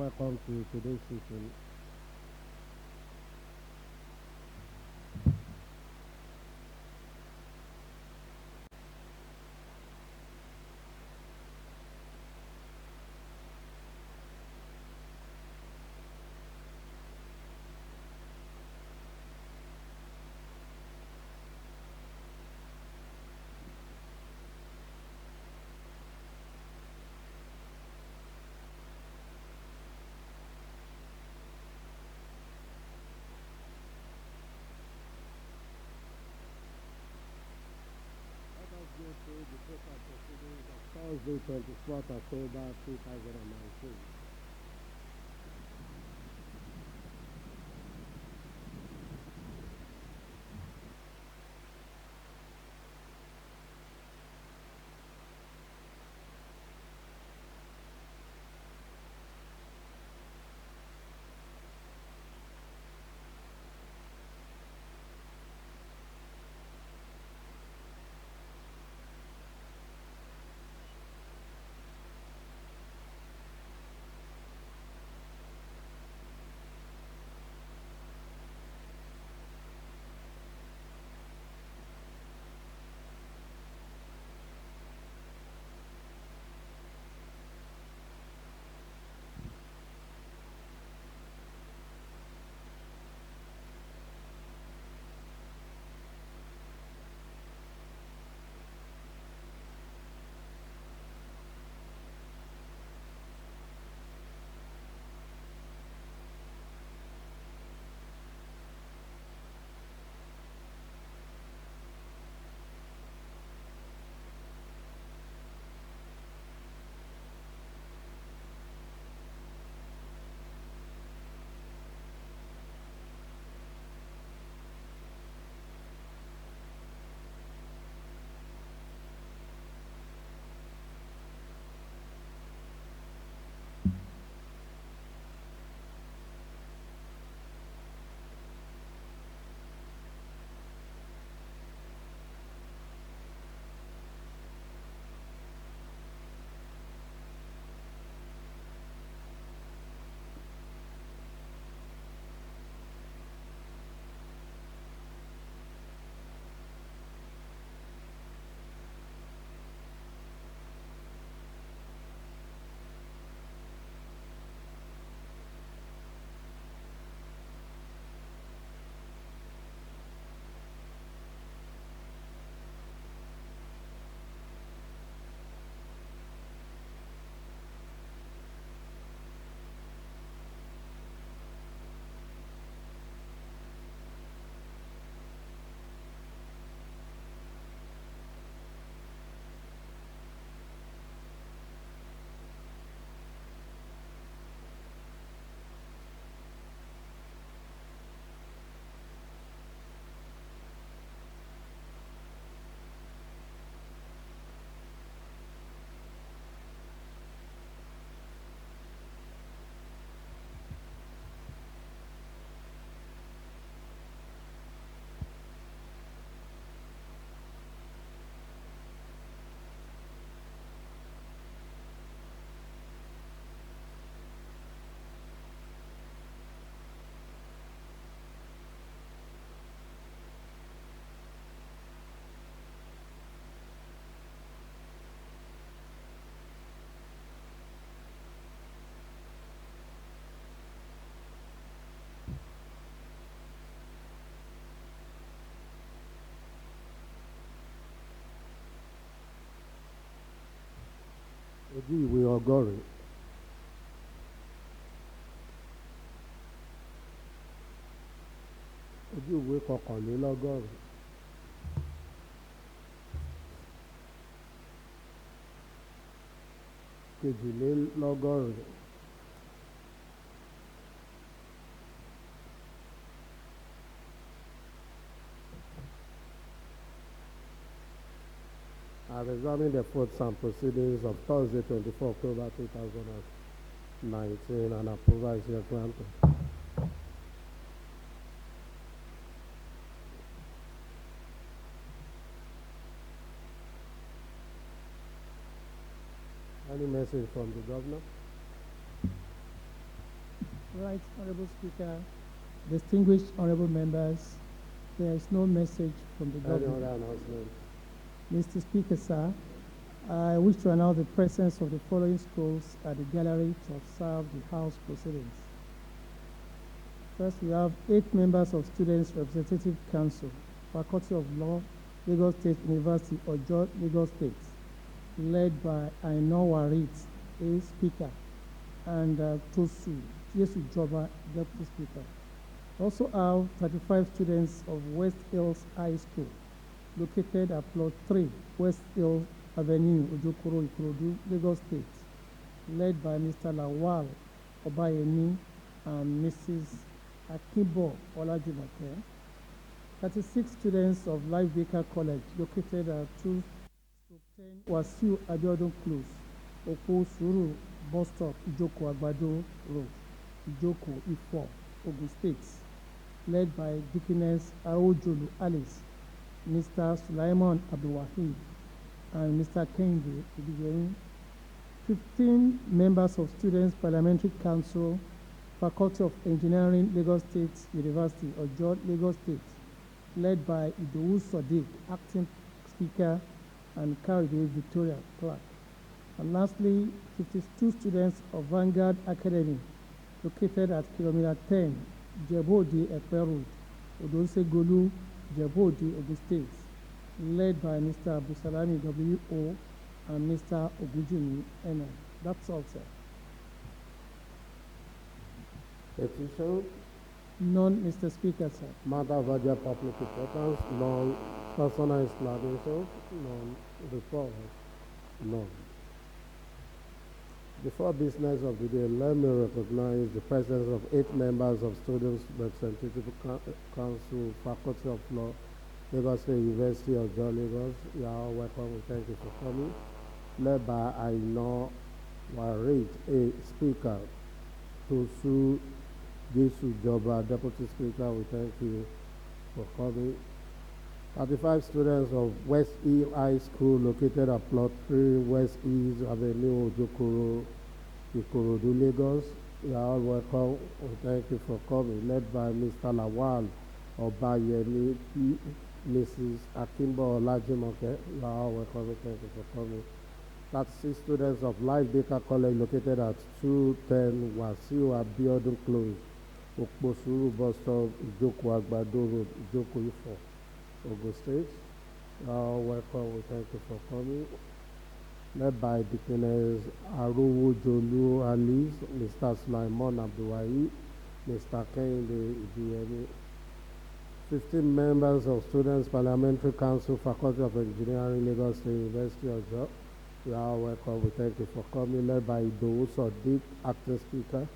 welcome to today's session. Let us go through the paper proceedings of Thursday, 24th October 2019. Ojú ìwé ọgọ́rin. Ojú ìwé kọkànlélọ́gọ́rin. Kejìlélọ́gọ́rin. Are examining the fruits and proceedings of Thursday, 24 October 2019, and approval is here granted. Any message from the governor? Right, Honorable Speaker, distinguished honorable members, there is no message from the Any government. other announcement? Mr. Speaker, sir, I wish to announce the presence of the following schools at the gallery to observe the House proceedings. First, we have 8 members of Students' Representative Council, Faculty of Law, Lagos State University, Ojo, Lagos State, led by Aino Warit, a Speaker, and Tosu Yesu Joba, Deputy Speaker. Also have 35 students of West Hills High School, located at Plot 3, West Hills Avenue, Ojokoro, Ikorodu, Lagos State, led by Mr. Lawal Obayemi and Mrs. Akibo Olajumoke. 36 students of Life Baker College, located at 2-10 Wasiu Abiodun Close, Opo Suru Bus Stop, Ijoko Agbado Road, Ijoko, Ifo, Ogun State, led by Deaconess Aojolu Alice, Mr. Sulaiman Abdulwahid, and Mr. Kende Ibiyerin. 15 members of Students' Parliamentary Council, Faculty of Engineering, Lagos State University, Ojo, Lagos State, led by Idowu Sodiq, Acting Speaker, and Caribbean Victoria Clark. And lastly, 52 students of Vanguard Academy, located at Kilometer 10, Jebodi Epe Road, Odosegolu, Jebodi, Ogun State, led by Mr. Abdulsalami W.O. and Mr. Ogujimi N. That's all, sir. Petition? None, Mr. Speaker, sir. Matter of urgent public importance? None. Personal explanations? None. Report? None. Before business of the day, let me recognize the presence of 8 members of Students' Representative Council, Faculty of Law, Lagos State University of Lagos. You are all welcome. We thank you for coming. Led by Aino Warit, a Speaker, Tosu Yesu Joba, Deputy Speaker. We thank you for coming. 35 students of West Hill High School, located at Plot 3, West East Avenue, Ojokoro, Ikorodu, Lagos. You are all welcome. We thank you for coming. Led by Mr. Lawal Obayemi, Mrs. Akimbo Olajumoke. You are all welcome. We thank you for coming. 36 students of Life Baker College, located at 210 Wasiu Abiodun Close, Okposuru Bus Stop, Ijoko Agbado Road, Ijoko Ifo, Ogun State. You are all welcome. We thank you for coming. Led by Deaconess Arowojolu Alice, Mr. Sulaiman Abdulwahid, Mr. Kende Ibiyerin. 15 members of Students' Parliamentary Council, Faculty of Engineering, Lagos State University of Jos. You are all welcome. We thank you for coming. Led by Idowu Sodiq, Acting Speaker.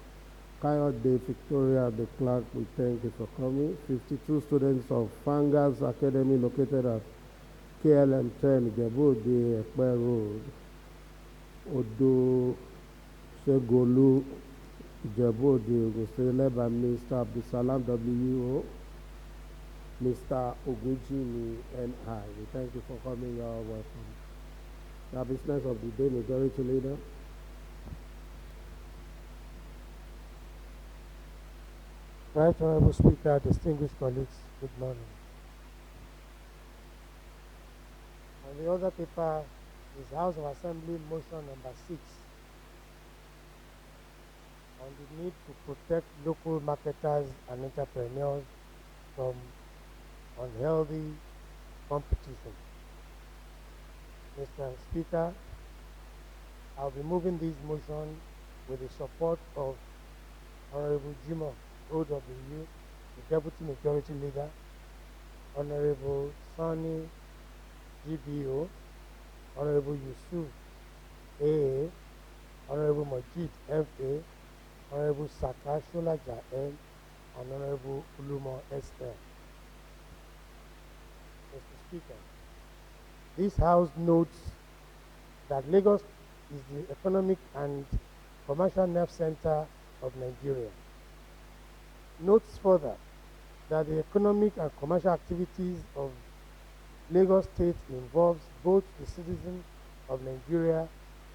Kayode Victoria, the clerk. We thank you for coming. 52 students of Vanguard Academy, located at KLM 10, Jebodi Epe Road, Odo Segolu, Jebodi, Ogun State, led by Mr. Abdulsalam W.O., Mr. Ogujimi N.I. We thank you for coming. You are welcome. The business of the day, Majority Leader. Right Honorable Speaker, distinguished colleagues, good morning. On the other paper is House of Assembly motion number 6 on the need to protect local marketers and entrepreneurs from unhealthy competition. Mr. Speaker, I'll be moving this motion with the support of Honorable Jimo OW, the Deputy Majority Leader, Honorable Sani GBO, Honorable Yusuf AA, Honorable Majid FA, Honorable Saka Sholaja M, and Honorable Ulumo SL. Mr. Speaker, this House notes that Lagos is the economic and commercial nerve center of Nigeria. Notes further that the economic and commercial activities of Lagos State involves both the citizens of Nigeria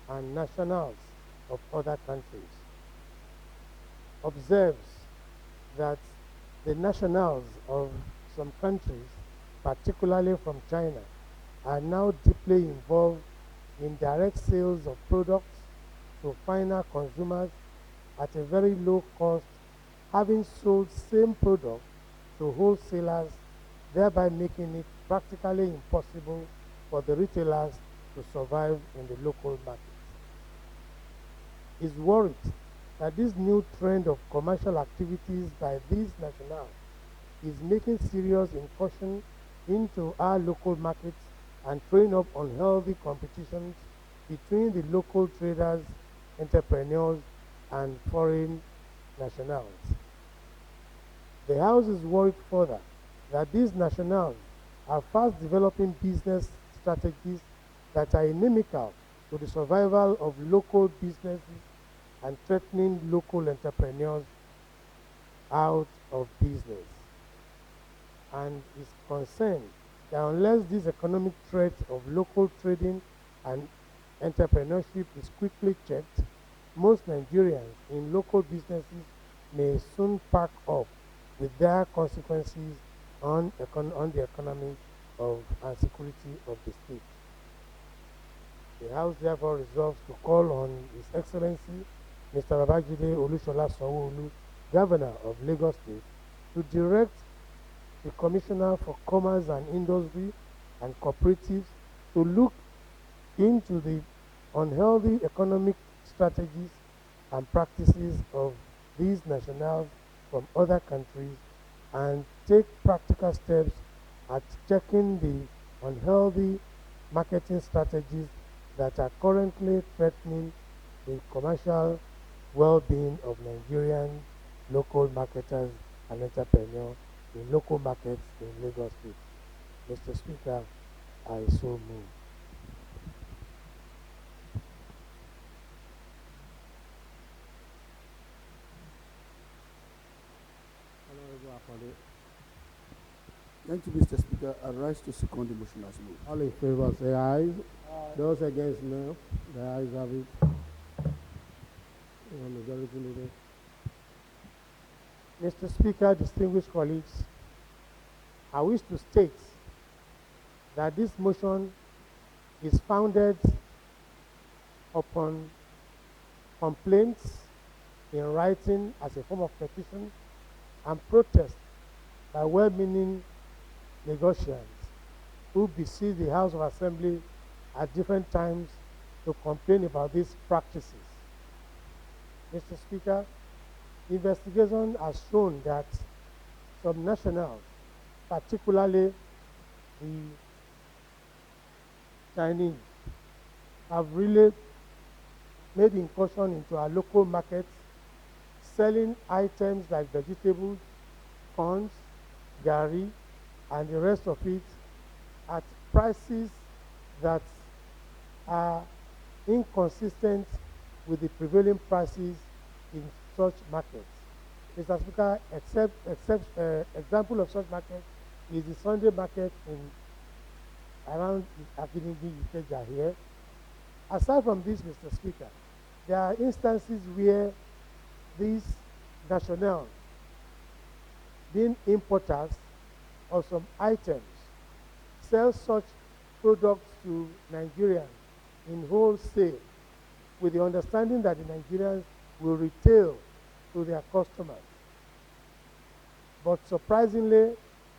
and nationals of other countries. observes that the nationals of some countries, particularly from China, are now deeply involved in direct sales of products to final consumers at a very low cost, having sold same product to wholesalers, thereby making it practically impossible for the retailers to survive in the local market. Is worried that this new trend of commercial activities by these nationals is making serious incursion into our local markets and throwing up unhealthy competitions between the local traders, entrepreneurs, and foreign nationals. The House is worried further that these nationals are fast developing business strategies that are inimical to the survival of local businesses and threatening local entrepreneurs out of business, and is concerned that unless this economic threat of local trading and entrepreneurship is quickly checked, most Nigerians in local businesses may soon pack up with their consequences on the economy and security of the state. The House therefore resolves to call on His Excellency Mr. Babajide Olushola Sanwo-Olu, Governor of Lagos State, to direct the Commissioner for Commerce and Industry and Cooperatives to look into the unhealthy economic strategies and practices of these nationals from other countries and take practical steps at checking the unhealthy marketing strategies that are currently threatening the commercial well-being of Nigerian local marketers and entrepreneurs in local markets in Lagos State. Mr. Speaker, I so move. Honorable Akande. Thank you, Mr. Speaker. I rise to second the motion as moved. All in favor say aye. Those against no. The ayes have it. Majority leader. Mr. Speaker, distinguished colleagues, I wish to state that this motion is founded upon complaints in writing as a form of petition and protest by well-meaning Lagosians who besiege the House of Assembly at different times to complain about these practices. Mr. Speaker, investigation has shown that some nationals, particularly the Chinese, have really made incursion into our local markets, selling items like vegetables, corns, gari, and the rest of it at prices that are inconsistent with the prevailing prices in such markets. Mr. Speaker, example of such market is the Sunday market in around Akinigi Ikeja here. Aside from this, Mr. Speaker, there are instances where these nationals, being importers of some items, sell such products to Nigerians in wholesale with the understanding that the Nigerians will retail to their customers. But surprisingly,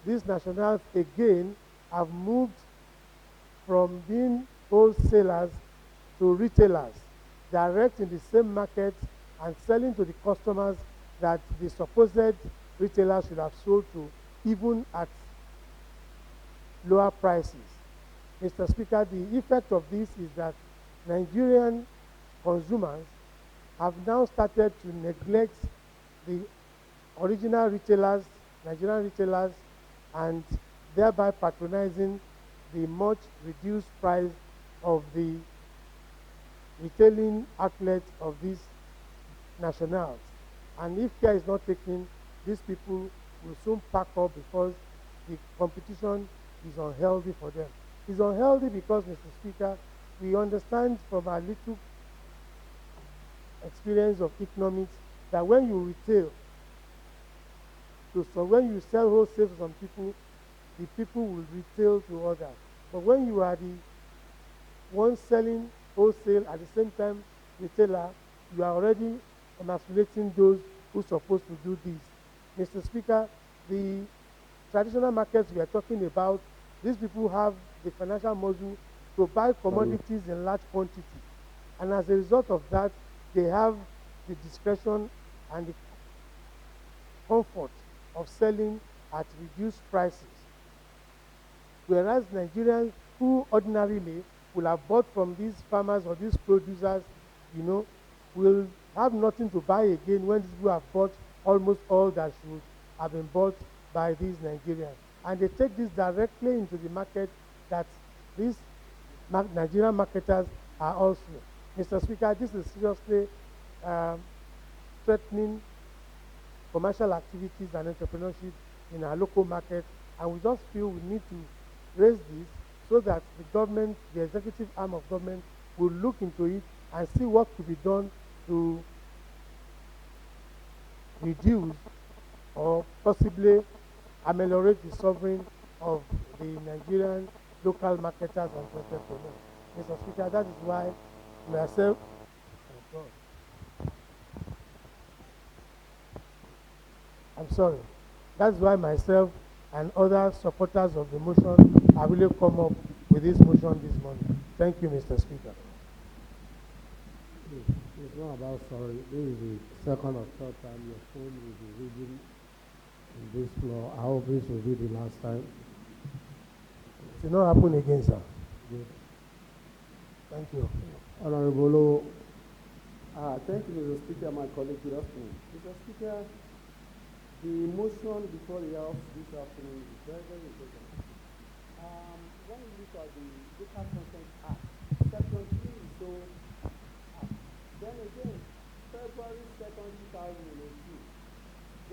these nationals again have moved from being wholesalers to retailers, direct in the same market and selling to the customers that the supposed retailers should have sold to, even at lower prices. Mr. Speaker, the effect of this is that Nigerian consumers have now started to neglect the original retailers, Nigerian retailers, and thereby patronizing the much reduced price of the retailing outlets of these nationals. And if care is not taken, these people will soon pack up because the competition is unhealthy for them. It's unhealthy because, Mr. Speaker, we understand from our little experience of economics that when you retail, so when you sell wholesale to some people, the people will retail to others. But when you are the one selling wholesale at the same time retailer, you are already emasculating those who are supposed to do this. Mr. Speaker, the traditional markets we are talking about, these people have the financial muscle to buy commodities in large quantity. And as a result of that, they have the discretion and the comfort of selling at reduced prices. Whereas Nigerians who ordinarily will have bought from these farmers or these producers, will have nothing to buy again when these people have bought almost all that should have been bought by these Nigerians. And they take this directly into the market that these Nigerian marketers are also. Mr. Speaker, this is seriously threatening commercial activities and entrepreneurship in our local market, and we just feel we need to raise this so that the government, the executive arm of government, will look into it and see what could be done to reduce or possibly ameliorate the suffering of the Nigerian local marketers and entrepreneurs. Mr. Speaker, that is why myself, I'm sorry. That's why myself and other supporters of the motion have really come up with this motion this morning. Thank you, Mr. Speaker. It's not about sorry. This is the second or third time your phone will be reading in this floor. I hope this will be the last time. It will not happen again, sir. Good. Thank you. Honorable. Thank you, Mr. Speaker. My colleague, good afternoon. Mr. Speaker, the motion before the House this afternoon is very, very important. When you look at the Local Content Act, Section 3 is so act. Then again, February 2nd, 2018,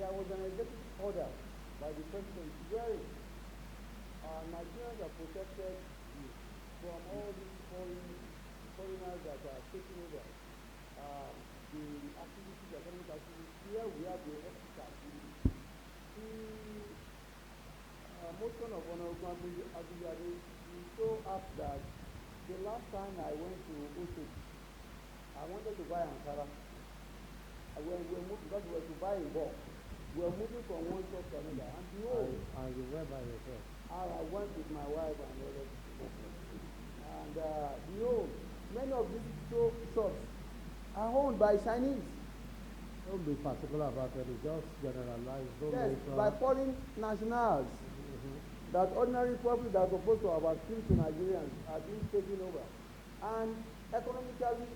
there was an executive order by the President wherein Nigerians are protected from all these foreigners that are taking over the activities, economic activities. Here we have the LSHA. The motion of Honorable Abiyade is so apt that the last time I went to Osho, I wanted to buy Ankara. When we were moving, because we were to buy in bulk, we were moving from one shop to another. And behold, And you went by yourself. I went with my wife and other people. And behold, many of these shops are owned by Chinese. Don't be particular about it. Just generalize. Don't Yes, mention. by foreign nationals. That ordinary people that are supposed to have appealed to Nigerians are being taken over. And economically,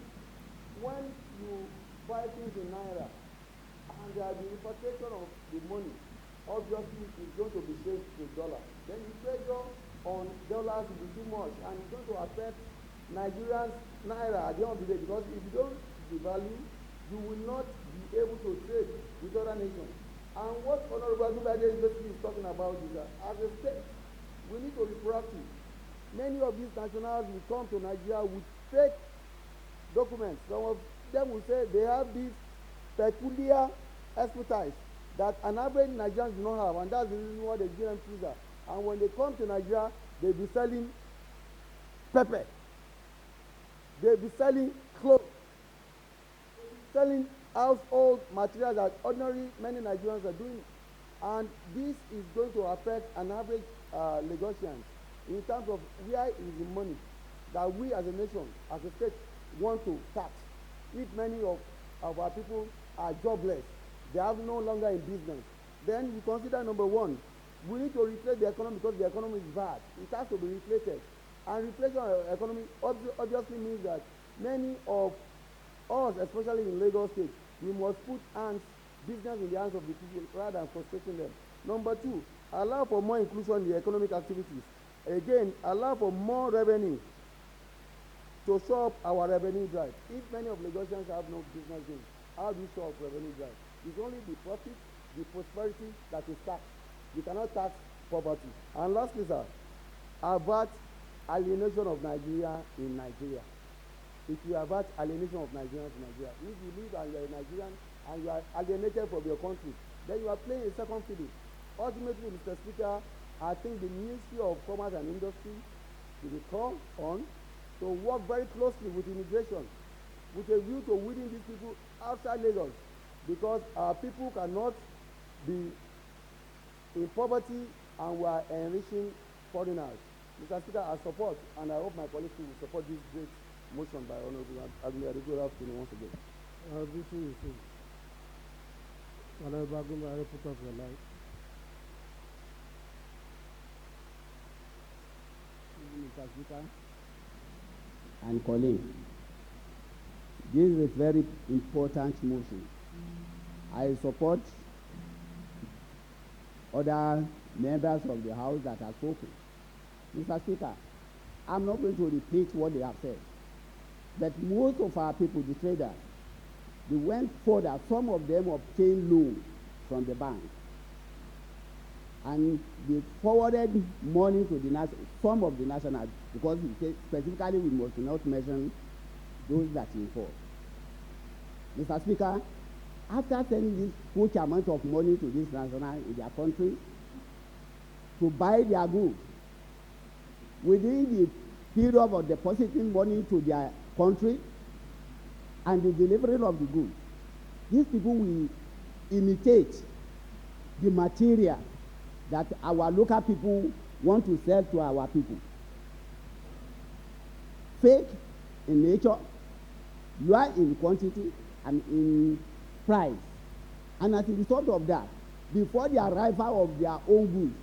when you buy things in Naira and the repatriation of the money, obviously is going to be changed to dollar. Then the pressure on dollars will be too much and it's going to affect Nigerians' Naira at the end of the day, because if you don't devalue, you will not be able to trade with other nations. And what Honorable Abiyade is basically talking about is that as a state, we need to be proactive. Many of these nationals will come to Nigeria with fake documents. Some of them will say they have this peculiar expertise that an average Nigerian do not have, and that's the reason why they give them visa. And when they come to Nigeria, they'll be selling pepper. They'll be selling clothes. They'll be selling household materials that ordinary many Nigerians are doing. And this is going to affect an average Lagosian in terms of where is the money that we as a nation, as a state, want to tax. If many of our people are jobless, they have no longer a business, then we consider number one, we need to reflate the economy because the economy is bad. It has to be reflated. And reflation of the economy obviously means that many of us, especially in Lagos State, we must put business in the hands of the people rather than frustrating them. Number two, allow for more inclusion in the economic activities. Again, allow for more revenue to show up our revenue drive. If many of Lagosians have no business in, how do you show up revenue drive? It's only the profit, the prosperity that is taxed. You cannot tax poverty. And lastly, sir, avert alienation of Nigeria in Nigeria. If you avert alienation of Nigerians in Nigeria, if you live and you're a Nigerian and you are alienated from your country, then you are playing a second fiddle. Ultimately, Mr. Speaker, I think the Ministry of Commerce and Industry will be called on to work very closely with immigration, with a view to weeding these people outside Lagos, because our people cannot be in poverty and we are enriching foreigners. Mr. Speaker, I support, and I hope my colleagues will support this great motion by Honorable Agumi Adegola once again. Honorable Agumi, put off your light. Mr. Speaker and colleagues, this is a very important motion. I support other members of the House that are spoken. Mr. Speaker, I'm not going to repeat what they have said, but most of our people, the traders, they went further. Some of them obtained loans from the bank, and they forwarded money to some of the national, because specifically we must not mention those that involved. Mr. Speaker, after sending this huge amount of money to this national in their country to buy their goods, within the period of depositing money to their country and the delivery of the goods, these people will imitate the material that our local people want to sell to our people. Fake in nature, low in quantity and in price. And as a result of that, before the arrival of their own goods,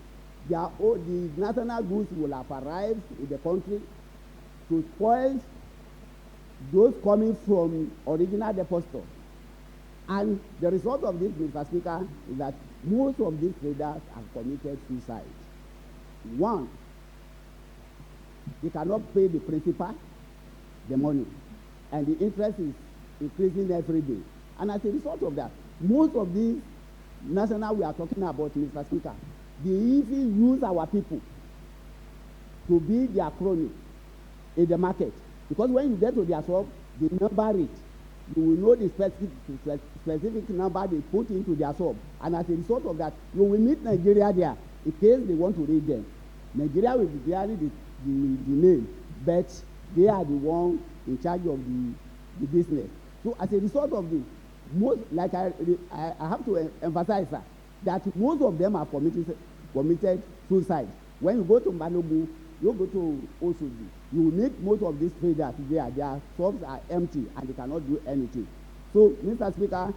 the national goods will have arrived in the country to spoil those coming from original depositors. And the result of this, Mr. Speaker, is that most of these traders have committed suicide. One, they cannot pay the principal, the money, and the interest is increasing every day. And as a result of that, most of these national we are talking about, Mr. Speaker, they even use our people to be their crony in the market. Because when you get to their shop, they number it. You will know the specific number they put into their shop. And as a result of that, you will meet Nigeria there in case they want to read them. Nigeria will be bearing the name, but they are the one in charge of the business. So as a result of this, most, like I have to emphasize that most of them have committed suicide. When you go to Malobu, you go to Oshodi, you will meet most of these traders there. Their shops are empty and they cannot do anything. So, Mr. Speaker,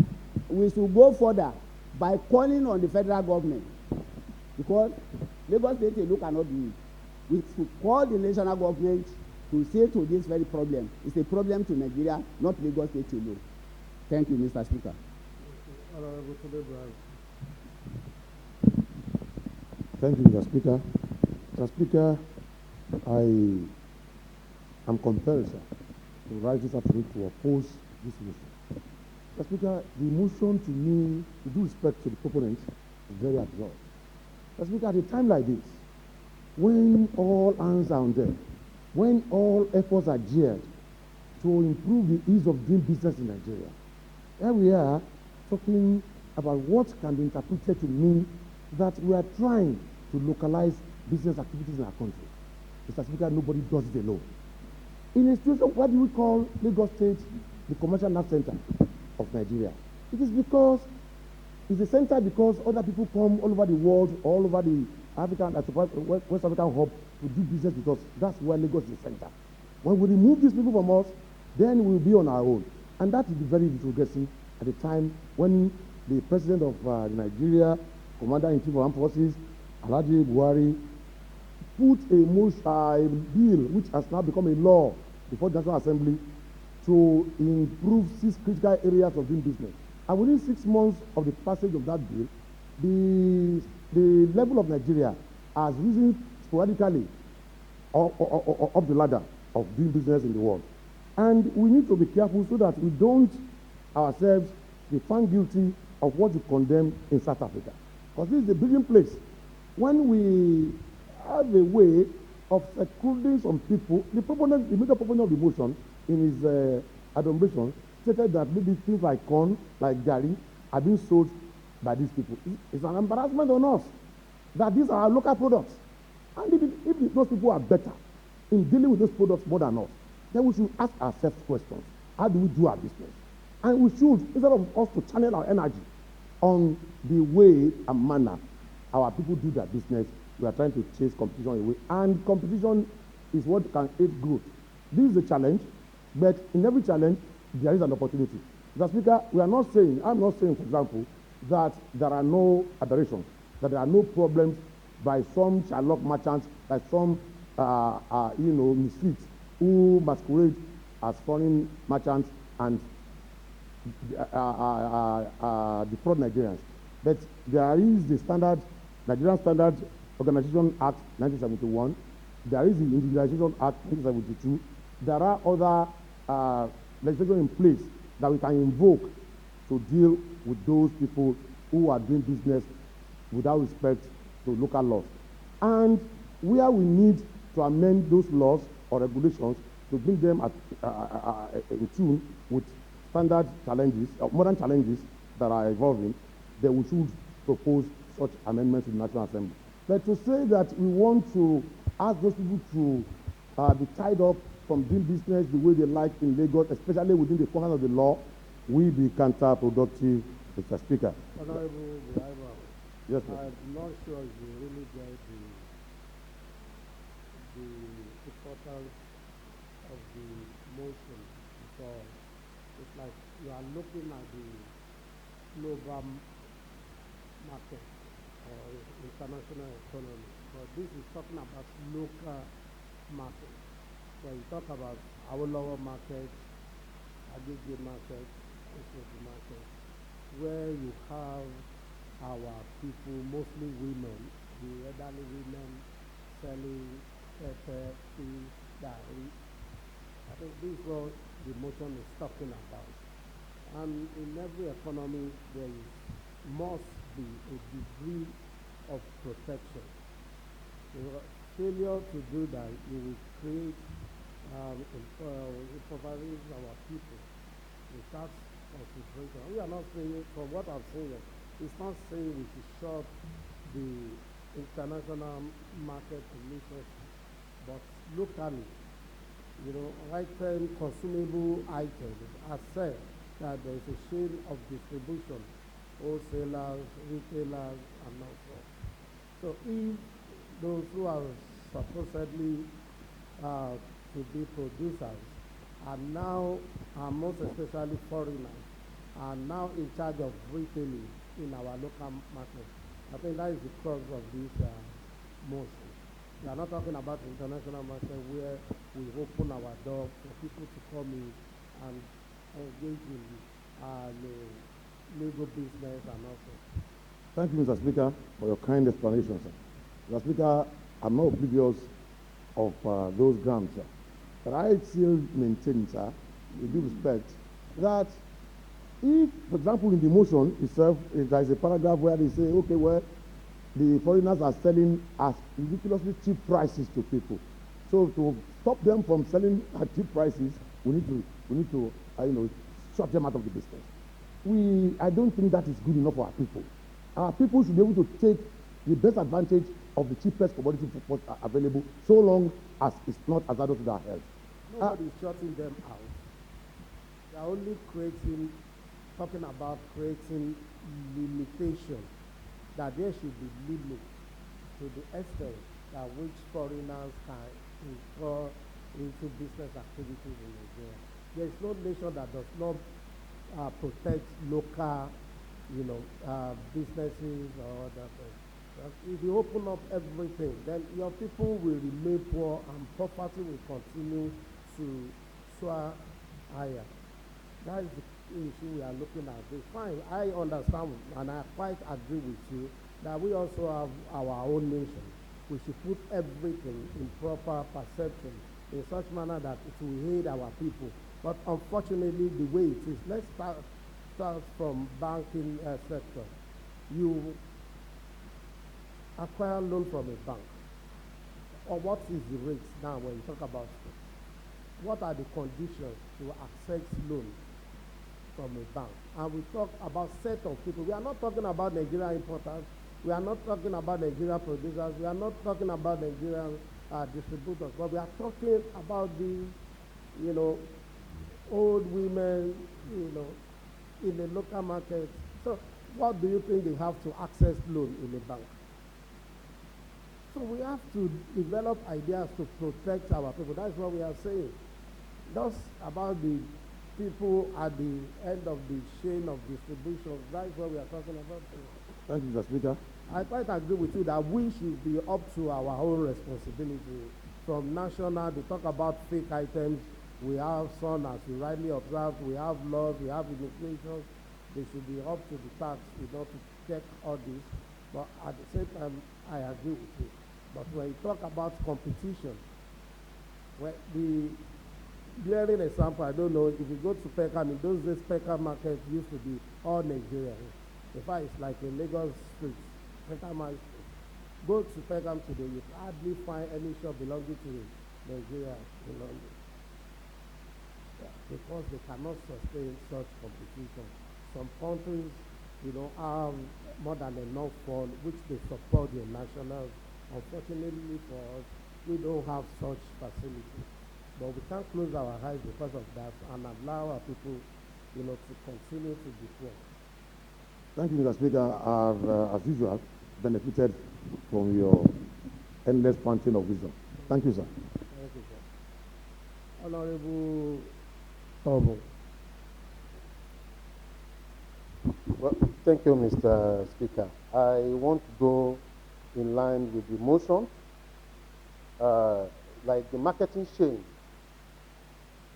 we should go further by calling on the federal government, because Lagos State alone cannot do it. We should call the national government to say to this very problem. It's a problem to Nigeria, not Lagos State alone. Thank you, Mr. Speaker. Thank you, Mr. Speaker. Mr. Speaker, I am compelled, sir, to write this affidavit to oppose this motion. Mr. Speaker, the motion to me, with due respect to the proponents, is very absurd. Mr. Speaker, at a time like this, when all hands are on deck, when all efforts are geared to improve the ease of doing business in Nigeria, here we are talking about what can be interpreted to mean that we are trying to localize business activities in our country. Mr. Speaker, nobody does it alone. In a situation, what do we call Lagos State the commercial nerve center of Nigeria? It is because it's a center because other people come all over the world, all over the African, West African hub to do business with us. That's why Lagos is the center. When we remove these people from us, then we'll be on our own. And that is very retrogressive at the time when the president of Nigeria, Commander-in-Chief of Armed Forces, Alhaji Buhari, put a bill which has now become a law before the National Assembly to improve 6 critical areas of doing business. And within 6 months of the passage of that bill, the level of Nigeria has risen sporadically up the ladder of doing business in the world. And we need to be careful so that we don't ourselves be found guilty of what we condemn in South Africa. Because this is a brilliant place. When we have a way of secluding some people, the major proponent of the motion in his adumbration stated that maybe things like corn, like gari, are being sold by these people. It's an embarrassment on us that these are our local products. And if those people are better in dealing with those products more than us, then we should ask ourselves questions. How do we do our business? And we should, instead of us to channel our energy on the way and manner our people do their business, we are trying to chase competition away. And competition is what can aid growth. This is a challenge, but in every challenge, there is an opportunity. Mr. Speaker, I'm not saying, for example, that there are no aberrations, that there are no problems by some Sherlock merchants, by some, misfits who masquerade as foreign merchants and defraud Nigerians. But there is the Nigerian Standard Organization Act 1971. There is the Indigenization Act 1972. There are other legislation in place that we can invoke to deal with those people who are doing business without respect to local laws. And where we need to amend those laws or regulations to bring them in tune with standard challenges, modern challenges that are evolving, then we should propose such amendments in the National Assembly. But to say that we want to ask those people to be tied up from doing business the way they like in Lagos, especially within the confines of the law, will be counterproductive, Mr. Speaker. Honorable Driver, yes, sir. I'm not sure you really get the importance of the motion, because it's like you are looking at the global market or international economy, but this is talking about local market. When you talk about our lower market, Agege market, the market, where you have our people, mostly women, the elderly women selling pepper, fish, dairy. I think this is what the motion is talking about. And in every economy, there must be a degree of protection. Failure to do that, you will create impoverish our people without consideration. We are not saying, from what I'm saying, it's not saying we should shut the international market relationship, but locally, item, consumable items are said that there is a chain of distribution, wholesalers, retailers, and also. So if those who are supposedly to be producers are now, most especially foreigners, are now in charge of retailing in our local market, I think that is the crux of this motion. We are not talking about international market where we open our door for people to come in and engage in legal business and also. Thank you, Mr. Speaker, for your kind explanation, sir. Mr. Speaker, I'm not oblivious of those grounds, sir. But I still maintain, sir, with due respect, that if, for example, in the motion itself, if there is a paragraph where they say, okay, well, the foreigners are selling at ridiculously cheap prices to people. So to stop them from selling at cheap prices, we need to shut them out of the business. I don't think that is good enough for our people. Our people should be able to take the best advantage of the cheapest commodity available, so long as it's not hazardous to their health. Nobody is shutting them out. They are only talking about creating limitation, that there should be limit to the extent that which foreigners can incur into business activities in Nigeria. There is no nation that does not protect local, businesses or other things. If you open up everything, then your people will remain poor and poverty will continue to soar higher. That is the issue we are looking at. It's fine. I understand and I quite agree with you that we also have our own nation. We should put everything in proper perception in such manner that it will aid our people. But unfortunately, the way it is, let's start from banking sector. You acquire loan from a bank, or what is the rate now when you talk about it? What are the conditions to access loan from a bank. And we talk about set of people. We are not talking about Nigerian importers. We are not talking about Nigerian producers. We are not talking about Nigerian distributors. But we are talking about the, old women, in the local market. So what do you think they have to access loan in a bank? So we have to develop ideas to protect our people. That's what we are saying. That's about the people at the end of the chain of distribution. That's what we are talking about. Thank you, Mr. Speaker. I quite agree with you that we should be up to our own responsibility. From national, they talk about fake items. We have some, as you rightly observed, we have laws, we have legislation. They should be up to the task, to check all this. But at the same time, I agree with you. But when you talk about competition, the glaring example, I don't know, if you go to Peckham, in those days, Peckham market used to be all Nigeria. In fact, it's like a Lagos street, Peckham market. Go to Peckham today, you hardly find any shop belonging to Nigeria in London. Because they cannot sustain such competition. Some countries, have more than enough fund which they support their nationals. Unfortunately for us, we don't have such facilities. But we can't close our eyes because of that and allow our people, to continue to be poor. Thank you, Mr. Speaker. I've, as usual, benefited from your endless fountain of wisdom. Thank you, sir. Thank you, sir. Honorable Tobo. Well, thank you, Mr. Speaker. I want to go in line with the motion, like the marketing chain,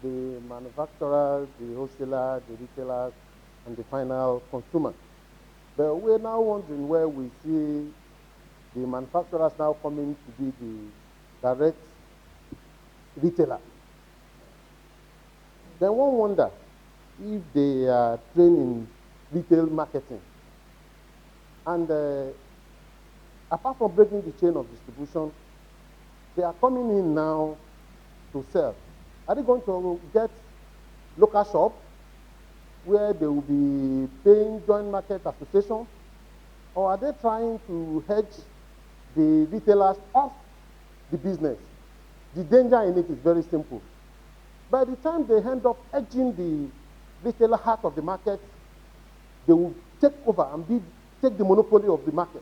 the manufacturers, the wholesalers, the retailers, and the final consumer. But we're now wondering where we see the manufacturers now coming to be the direct retailer. Then one wonder if they are trained in retail marketing. And apart from breaking the chain of distribution, they are coming in now to sell. Are they going to get local shop where they will be paying joint market association? Or are they trying to hedge the retailers off the business? The danger in it is very simple. By the time they end up edging the retailer heart of the market, they will take over and take the monopoly of the market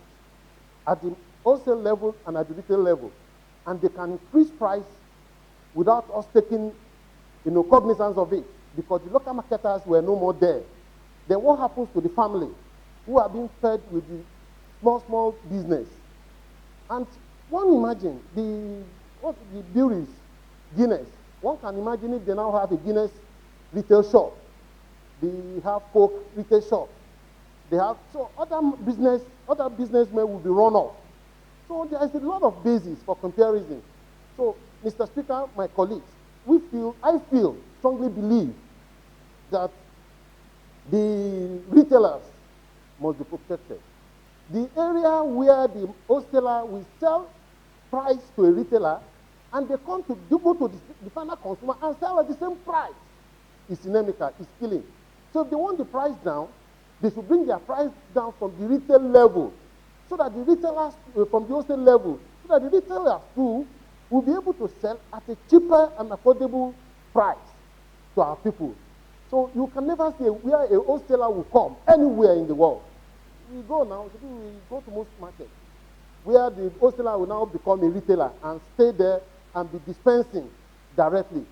at the wholesale level and at the retail level. And they can increase price without us taking, cognizance of it, because the local marketers were no more there. Then what happens to the family who are being fed with the small business? And one imagine the breweries, Guinness. One can imagine if they now have a Guinness retail shop. They have Coke retail shop. They have, so other businessmen will be run off. So there is a lot of basis for comparison. So, Mr. Speaker, my colleagues, I strongly believe that the retailers must be protected. The area where the wholesaler will sell price to a retailer and they come to go to the final consumer and sell at the same price is inimical, is killing. So if they want the price down, they should bring their price down from the retail level so that the retailers, from the wholesale level, so that the retailers too will be able to sell at a cheaper and affordable price to our people. So you can never see where a wholesaler will come anywhere in the world. We go now, we go to most markets where the wholesaler will now become a retailer and stay there and be dispensing directly.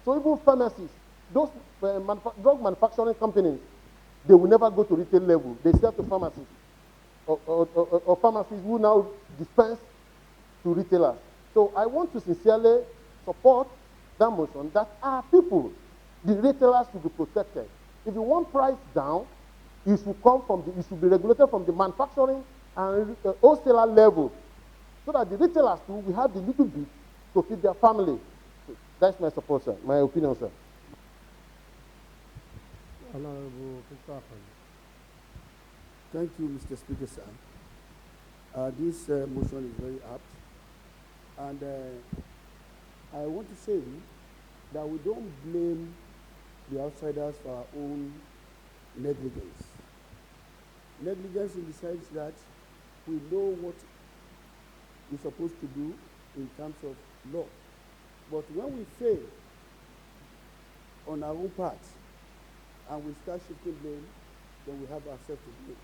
So even pharmacies, those drug manufacturing companies, they will never go to retail level. They sell to pharmacies or pharmacies who now dispense to retailers. So I want to sincerely support that motion that our people, the retailers, should be protected. If you want price down, it should be regulated from the manufacturing and wholesaler level, so that the retailers too will have the little bit to feed their family. So that's my support, sir. My opinion, sir. Honorable Christopher. Thank you, Mr. Speaker, sir. This motion is very apt. And I want to say that we don't blame the outsiders for our own negligence. Negligence in the sense that we know what we're supposed to do in terms of law. But when we fail on our own part and we start shifting blame, then we have ourselves to blame.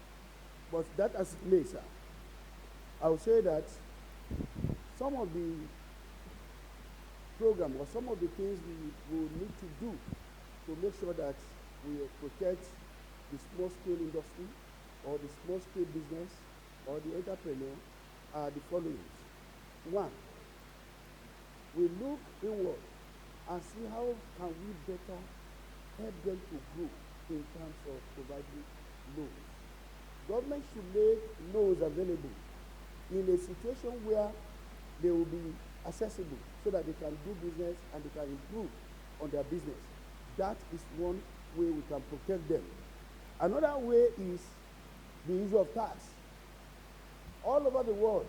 But that as it may, sir, I would say that some of the program or some of the things we will need to do to make sure that we protect the small scale industry or the small scale business or the entrepreneur are the following. One, we look inward and see how can we better help them to grow in terms of providing loans. Government should make loans available in a situation where they will be accessible so that they can do business and they can improve on their business. That is one way we can protect them. Another way is the issue of tax. All over the world,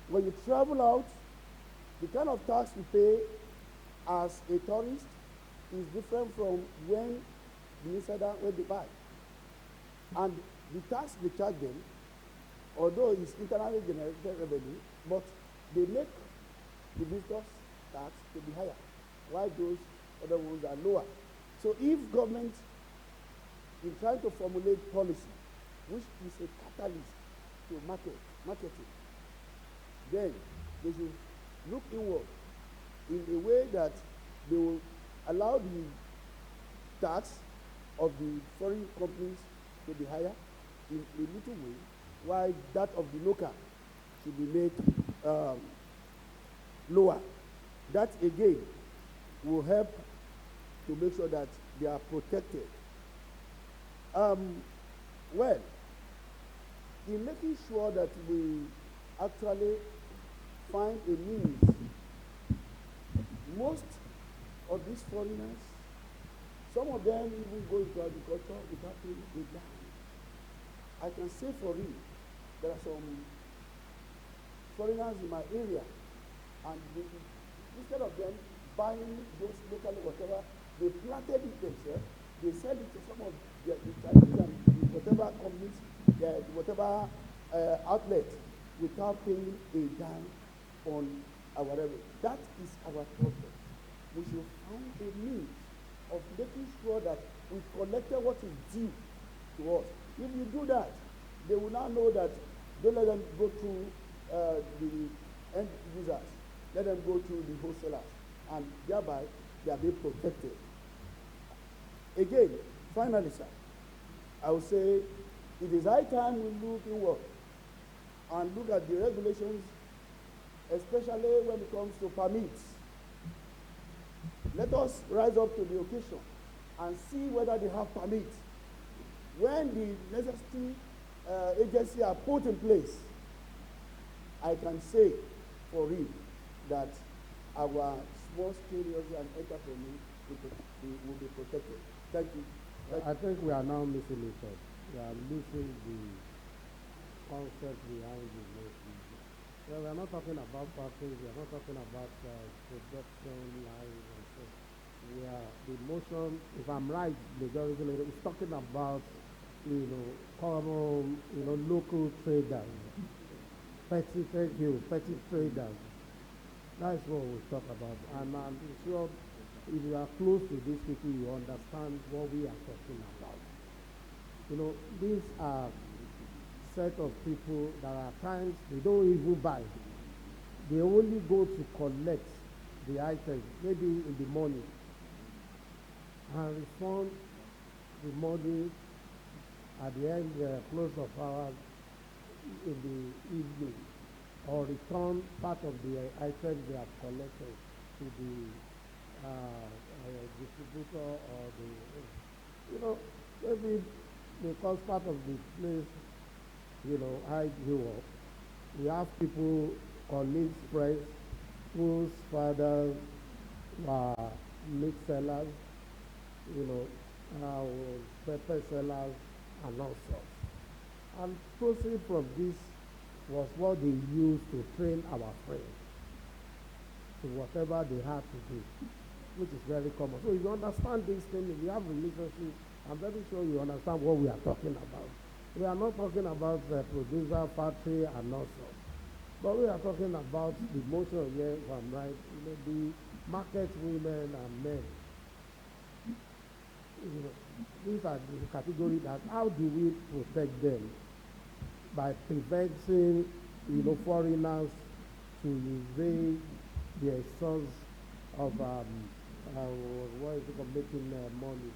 when you travel out, the kind of tax you pay as a tourist is different from when the insider when they buy. And the tax they charge them, although it's internally generated revenue, but they make the visitors tax to be higher, while those other ones are lower. So if government is trying to formulate policy, which is a catalyst to marketing, then they should look inward in a way that they will allow the tax of the foreign companies to be higher in a little way, while that of the local should be made lower. That again will help to make sure that they are protected. Well, in making sure that we actually find a means, most of these foreigners, some of them even go into agriculture without paying a dime. I can say for real, there are some foreigners in my area, and instead of them buying those locally whatever, they planted it themselves, they sell it to some of the Chinese and whatever companies, whatever outlet, without paying a dime on our revenue. That is our problem. We should find a means of making sure that we collected what is due to us. If you do that, they will now know that don't let them go through the end users, let them go through the wholesalers, and thereby they are being protected. Again, finally, sir, I would say it is high time we look inward and look at the regulations, especially when it comes to permits. Let us rise up to the occasion and see whether they have permits. When the necessary agencies are put in place, I can say for real that our small scale and entrepreneurs will be protected. Thank you. I think we are now missing it. We are missing the concept behind the message. Well, we are not talking about factories, we are not talking about production lines and so. We are the motion, if I'm right, majority leader is talking about common, local traders, petty traders. That's what we talk about. And I'm sure if you are close to these people, you understand what we are talking about. These are set of people that at times they don't even buy. They only go to collect the items, maybe in the morning, and refund the money at the end, close of hours in the evening, or return part of the items they have collected to the distributor or maybe because part of the place, I grew up, we have people, colleagues, friends, whose fathers were meat sellers, pepper sellers, and all sorts. And proceed from this was what they used to train our friends to whatever they had to do, which is very common. So if you understand this thing, if you have relationship I'm very sure you understand what we are talking about. We are not talking about the producer, factory, and also. But we are talking about the motion here, if I'm right, the market women and men. These are the category that how do we protect them by preventing foreigners to invade their source of what is it called, making money.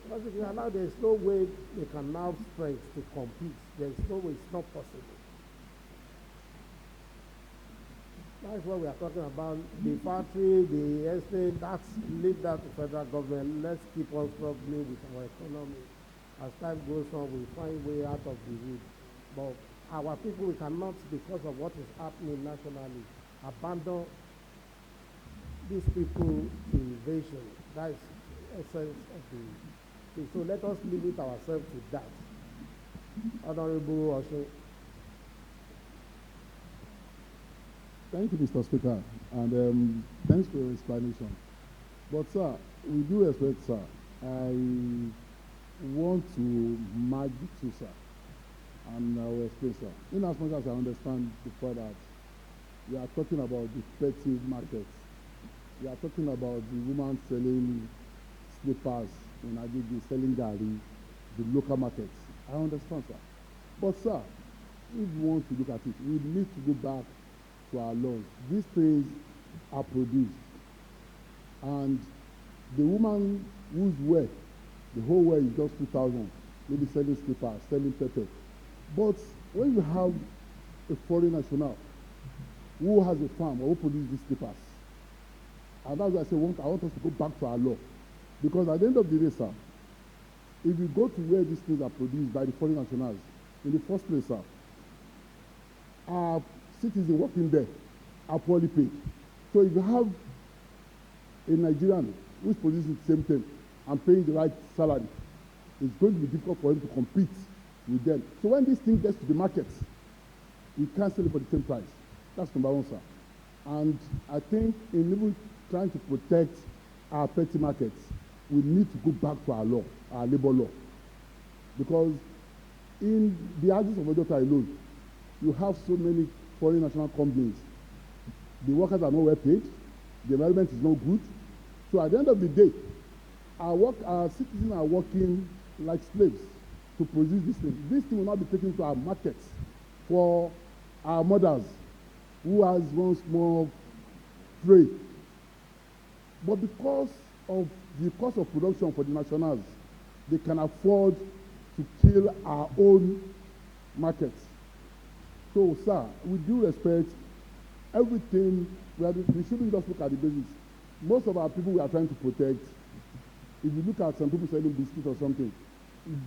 Because if you allow, there's no way they can now strength to compete. There's no way, it's not possible. That's what we are talking about. The factory, the estate, that's leave that to federal government. Let's keep on struggling with our economy. As time goes on, we find way out of the wood. But our people, we cannot, because of what is happening nationally, abandon these people to invasion. That is the essence of the thing. So let us limit ourselves to that. Honorable Osho. Thank you, Mr. Speaker, and thanks for your explanation. But, sir, we do expect, sir, I want to merge the two, sir, and I will explain, sir. In as much as I understand the fact that we are talking about the effective markets, we are talking about the woman selling slippers in Agigi, selling gari, the local markets. I understand, sir. But, sir, if we want to look at it, we need to go back to our laws. These things are produced, and the woman whose wear, the whole wear is just 2,000, maybe selling slippers, selling pepper. But when you have a foreign national who has a farm or who produces these slippers, and that's why I say I want us to go back to our law, because at the end of the day, sir, if you go to where these things are produced by the foreign nationals, in the first place, sir, our citizens working there are poorly paid. So if you have a Nigerian who is producing the same thing and paying the right salary, it's going to be difficult for him to compete with them. So when this thing gets to the market, we can't sell it for the same price. That's number one, sir. And I think in even trying to protect our petty markets, we need to go back to our law, our labor law. Because in the houses of Odota alone, you have so many foreign national companies. The workers are not well paid, the environment is not good. So at the end of the day, our citizens are working like slaves to produce this thing. This thing will not be taken to our markets for our mothers who has one small tray. But because of the cost of production for the nationals, they can afford to kill our own markets. So, sir, with due respect, everything, we shouldn't just look at the basics. Most of our people we are trying to protect, if you look at some people selling biscuits or something,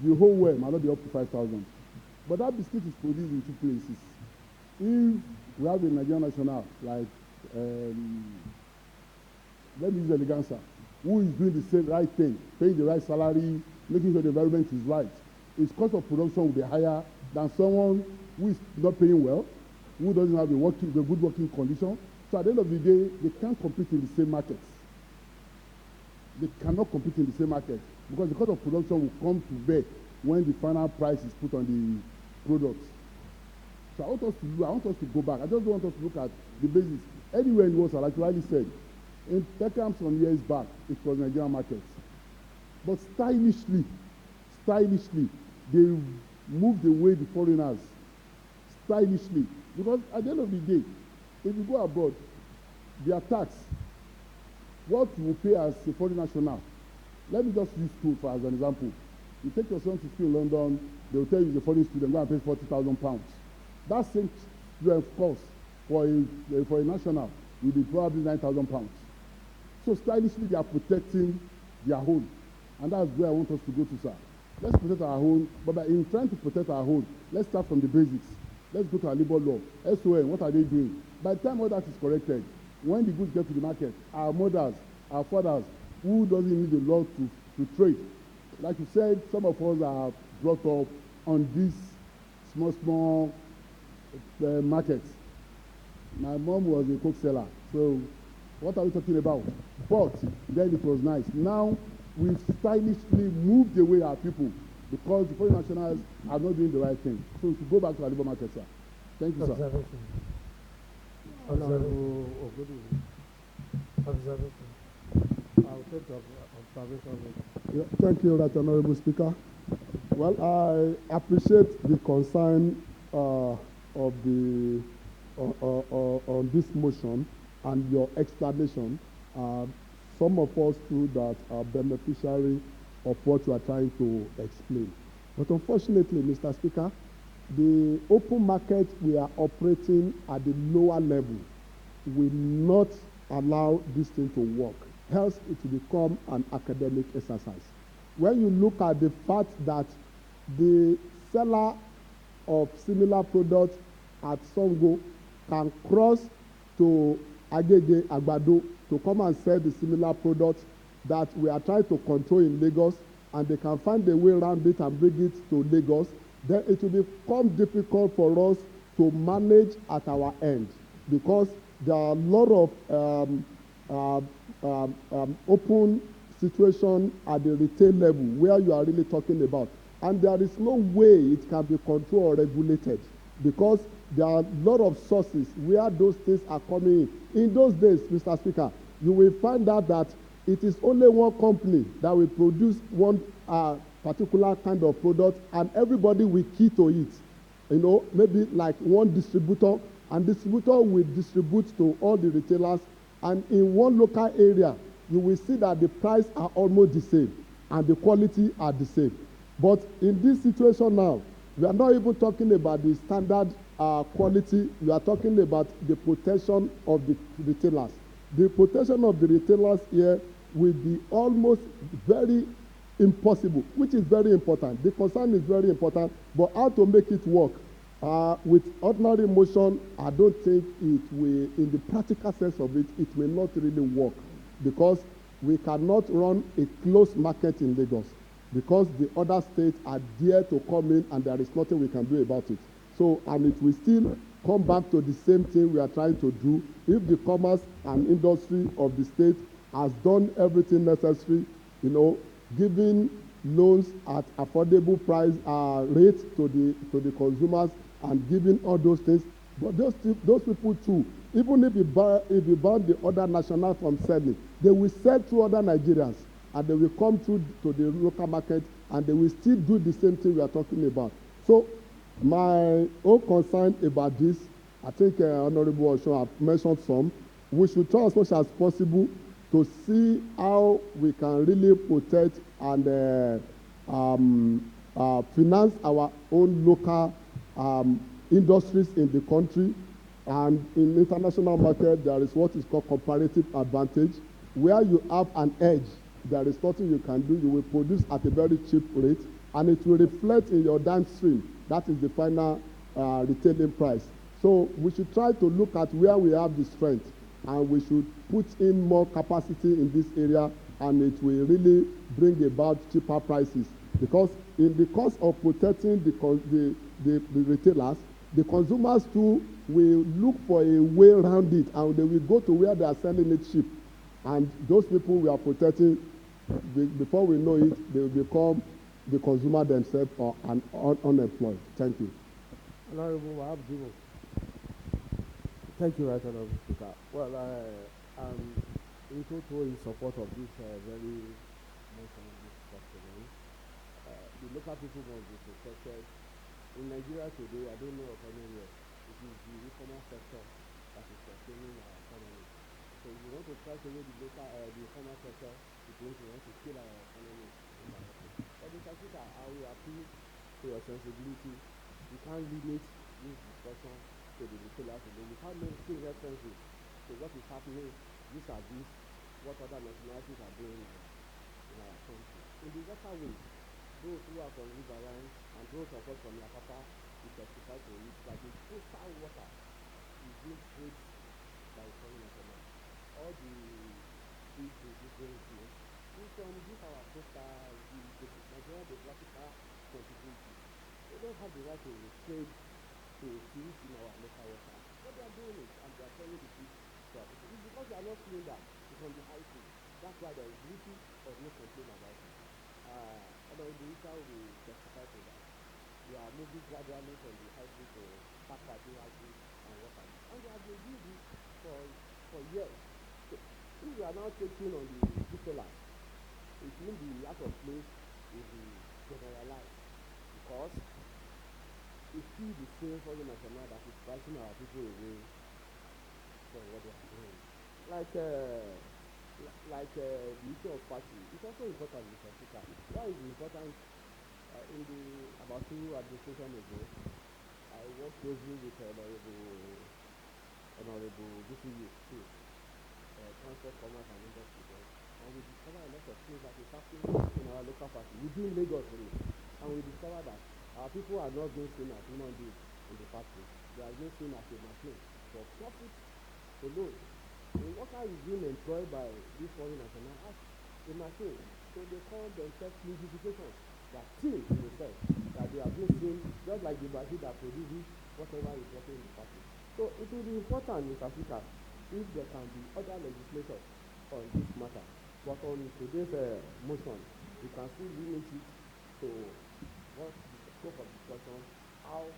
the whole way might not be up to 5,000. But that biscuit is produced in two places. If we have a Nigerian national, like, let me use Eleganza, who is doing the same right thing, paying the right salary, making sure the environment is right, its cost of production will be higher than someone who is not paying well, who doesn't have a good working condition. So at the end of the day, they can't compete in the same markets. They cannot compete in the same market because the cost of production will come to bear when the final price is put on the products. So I want us to go back. I just don't want us to look at the basics. Anywhere in the world, like you rightly said, in Peckham some years back, it was Nigerian markets. But stylishly, they moved away the foreigners. Stylishly. Because at the end of the day, if you go abroad, their tax, what you will pay as a foreign national, let me just use school for as an example. You take your son to school in London, they will tell you he's a foreign student, go and pay £40,000. That same cost for a national will be probably £9,000. So stylishly, they are protecting their own. And that's where I want us to go to, sir. Let's protect our own, but in trying to protect our own, let's start from the basics. Let's go to our labor law. SON, what are they doing? By the time all that is corrected, when the goods get to the market, our mothers, our fathers, who doesn't need the law to trade, like you said, some of us are brought up on these small markets. My mom was a coke seller, so what are we talking about? But then it was nice. Now we've stylishly moved away our people because the foreign nationals are not doing the right thing. So we should go back to our labor market, sir. Thank you, sir. Observation. Honorable Ogudu. Observation. I'll take the observation. Yeah, thank you, Right Honorable Speaker. Well, I appreciate the concern of the on this motion and your explanation. Some of us too that are beneficiary of what you are trying to explain. But unfortunately, Mr. Speaker, the open market we are operating at the lower level will not allow this thing to work. Else it will become an academic exercise. When you look at the fact that the seller of similar products at Songo can cross to Agege, Agbado to come and sell the similar products that we are trying to control in Lagos, and they can find a way around it and bring it to Lagos, then it will become difficult for us to manage at our end, because there are a lot of open situation at the retail level where you are really talking about, and there is no way it can be controlled or regulated, because there are a lot of sources where those things are coming in. In those days, Mr. Speaker, you will find out that it is only one company that will produce one particular kind of product, and everybody will key to it. You know, maybe like one distributor, and distributor will distribute to all the retailers, and in one local area, you will see that the price are almost the same and the quality are the same. But in this situation now, we are not even talking about the standard quality. We are talking about the protection of the retailers. The protection of the retailers here will be almost very impossible, which is very important. The concern is very important, but how to make it work? With ordinary motion, I don't think it will, in the practical sense of it, it will not really work, because we cannot run a closed market in Lagos, because the other states are there to come in and there is nothing we can do about it. So, and it will still come back to the same thing we are trying to do. If the commerce and industry of the state has done everything necessary, you know, giving loans at affordable price rates to the consumers and giving all those things, but those people too, even if you ban the other national from selling, they will sell to other Nigerians, and they will come through to the local market, and they will still do the same thing we are talking about. So my own concern about this, I think Honorable Osho have mentioned some. We should try as much as possible to see how we can really protect and finance our own local industries in the country. And in international market, there is what is called comparative advantage, where you have an edge. There is nothing you can do. You will produce at a very cheap rate, and it will reflect in your downstream. That is the final retailing price. So we should try to look at where we have the strength, and we should put in more capacity in this area, and it will really bring about cheaper prices. Because in the course of protecting the retailers, the consumers too will look for a way around it, and they will go to where they are selling it cheap. And those people we are protecting, before we know it, they will become the consumer themselves or unemployed. Thank you. Honorable Wahab Jibo. Thank you, Right Honorable Speaker. Well, I'm in total in support of this very motion discussion. The local people must be protected. In Nigeria today, I don't know of anywhere. It is the e-commerce sector that is sustaining our economy. So if you want to try to away the e-commerce sector, it means you want to kill our economy indirectly. But Mr. Speaker, I will appeal to your sensibility. You can't limit this discussion to the retailers alone. You can't make references to what is happening vis-a-vis what other nationalities are doing in our country. In the better way, those who are from Riverine and those of us from Yapapa, we testify to it that the coastal water is being sprayed by foreign nationals. All the fish is going to from this our coastal, the Nigerian geographical contribution. They don't have the right to trade to fish in our local water. But they are doing it, and they are selling the fish to our people. It's because they are not doing that. It's on the high sea. That's why there is little or no complaint about it. Although the Isa will be testified to that. We are moving gradually from the high school to backpacking high school and what have you. And they have been doing this for years. So if we are now taking on the retailers, it means the out of place is the generalized because it's still the same foreign national that is pricing our people away from what they are doing. The issue of party is also important in Africa. Why is it important? In the about 2 administration ago, I worked closely with Honorable BCU too, Transport, Commerce and Industry Board, and we discovered a lot of things that is happening in our local party within Lagos only. And we discovered that our people are not being seen as human beings in the party; they are being seen as a machine for profit alone. The worker is being employed by this foreign national as a machine, so they call themselves unification. That team in itself, that they are being seen just like the machine that produces whatever is working in the party. So it will be important in Africa if there can be other legislators on this matter. But on today's motion, we can still limit it to what the scope of discussion, how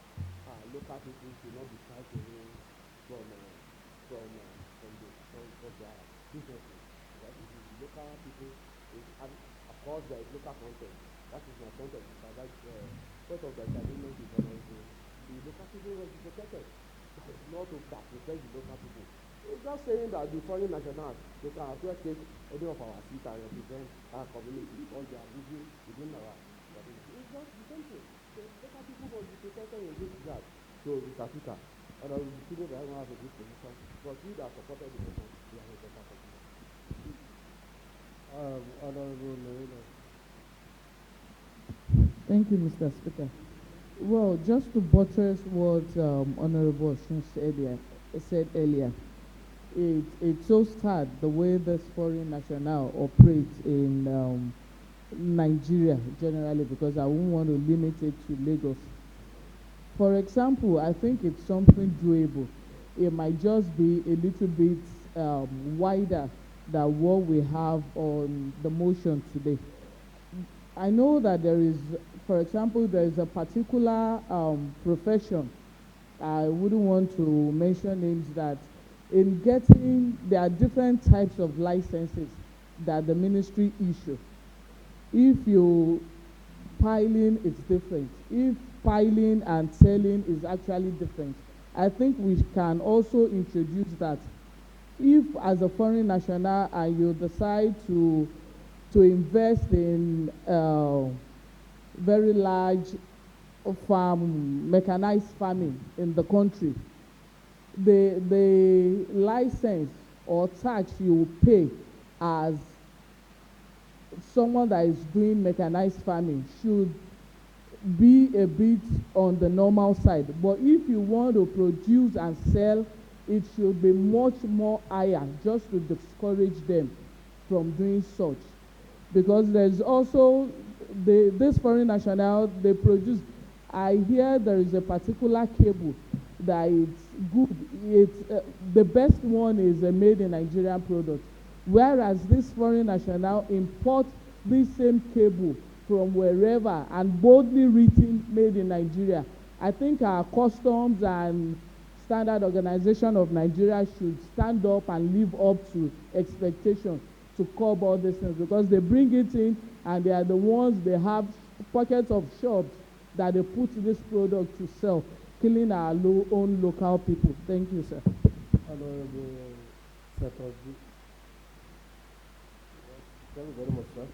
local people should not be trying to win from their businesses. That it is local people, and of course there is local content. That is my point of part of the agreement with honorable. The local people will be protected. That is not to protect the local people. It's just saying that the foreign nationals, they can as well take any of our seats and represent our community or they are living within our community. It's just the same thing. The local people will be protected in this regard. So it's Africa. And I will be feeling that I don't have a good position. But we that supported the movement, we are in a better position. Honorable Merino. Thank you, Mr. Speaker. Well, just to buttress what Honorable Oshun said earlier, it's so sad the way this foreign national operates in Nigeria generally, because I won't want to limit it to Lagos. For example, I think it's something doable. It might just be a little bit wider than what we have on the motion today. I know that there is, for example, there is a particular profession, I wouldn't want to mention names, that in getting, there are different types of licenses that the ministry issue. If you piling, it's different. If piling and selling is actually different, I think we can also introduce that. If as a foreign national and you decide to invest in very large mechanized farming in the country, the license or tax you pay as someone that is doing mechanized farming should be a bit on the normal side. But if you want to produce and sell, it should be much more higher, just to discourage them from doing such. Because there's also this foreign national, they produce, I hear there is a particular cable that it's good. The best one is a made in Nigerian product, whereas this foreign national import this same cable from wherever and boldly written made in Nigeria. I think our customs and standard organization of Nigeria should stand up and live up to expectation to curb all these things, because they bring it in and they are the ones, they have pockets of shops that they put this product to sell, killing our own local people. Thank you, sir. Honorable Secretary. Thank you very much, sir.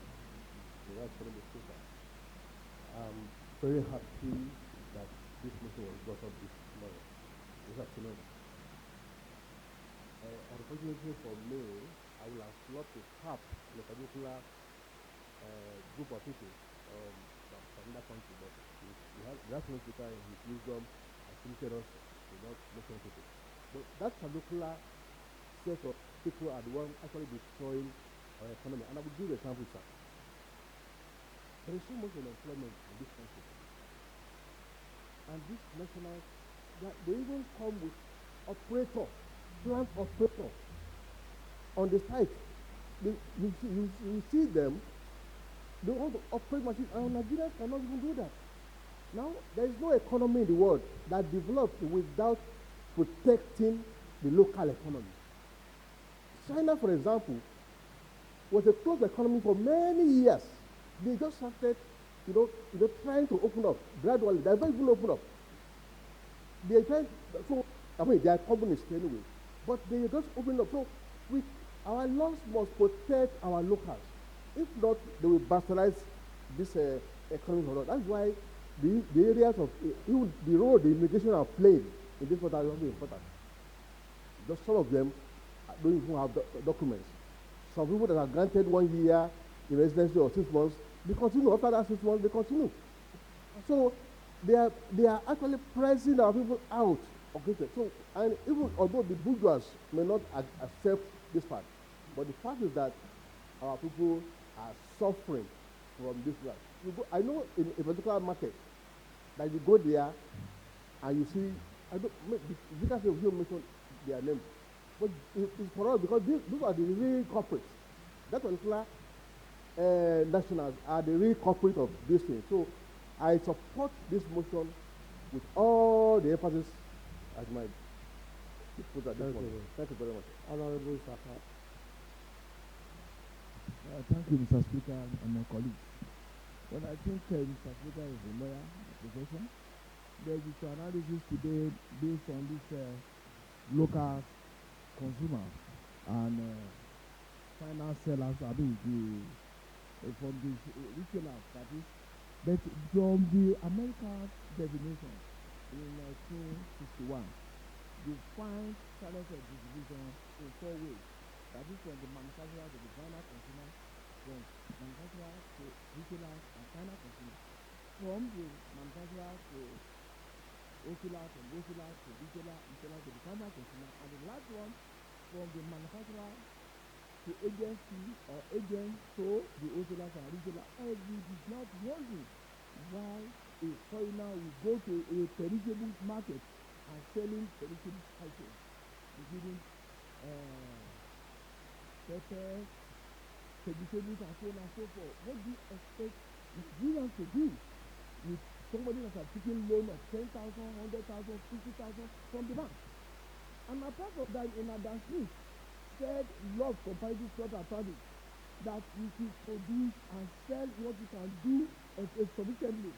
I'm very happy that this meeting was brought up this afternoon. Unfortunately for me, I would have loved to tap a particular group of people from that country, but the national speaker in his wisdom has limited us to not mention people. But that particular set of people are the ones actually destroying our economy. And I will give you an example, sir. There is so much unemployment in this country. And these nationals, they even come with plant operator on the site. you see them, they want to operate machines, and Nigerians cannot even do that. Now, there is no economy in the world that develops without protecting the local economy. China, for example, was a closed economy for many years. They just started, trying to open up gradually. They're not even open up. They try, so I mean, they are communists anyway, but they just open up. So our laws must protect our locals. If not, they will bastardize this economy for us. That's why the areas of even the role the immigration have played in this matter is very important. Just some of them don't even have documents. Some people that are granted 1 year in residency or 6 months, they continue. After that 6 months, they continue. So they are actually pressing our people out of this. So, and even although the bourgeois may not accept this fact, but the fact is that our people are suffering from this fact. I know in a particular market that you go there and you see, you can't say you mention their name, but it's for us because these are the real corporates. That particular nationals are the real corporate of this thing. So I support this motion with all the emphasis as my put at this moment. Thank you very much. Honorable Saka. Thank you, Mr. Speaker, and my colleagues. Well, I think Mr. Speaker is a lawyer by profession. There is an analysis today based on this local consumer and final sellers, from the retailers, that is. But from the American definition in 1961, you find channels of distribution in 4 ways. That is from the manufacturer to the final consumer, from manufacturer to retailers and final consumer, from the manufacturer to wholesaler, from wholesaler to retailer, retailer to the final consumer, and the last one from the manufacturer to agency or agent to the wholesalers and retailer. Every is not working. While a foreigner will go to a perishable market and selling perishable items, including pepper, vegetables, and so on and so forth. What do you expect Nigerians to do with somebody that has taken loan of 10,000, 100,000, 50,000 from the bank? And apart from that, in Adam Smith said love comparative sort of product, that you should produce and sell what you can do sufficiently.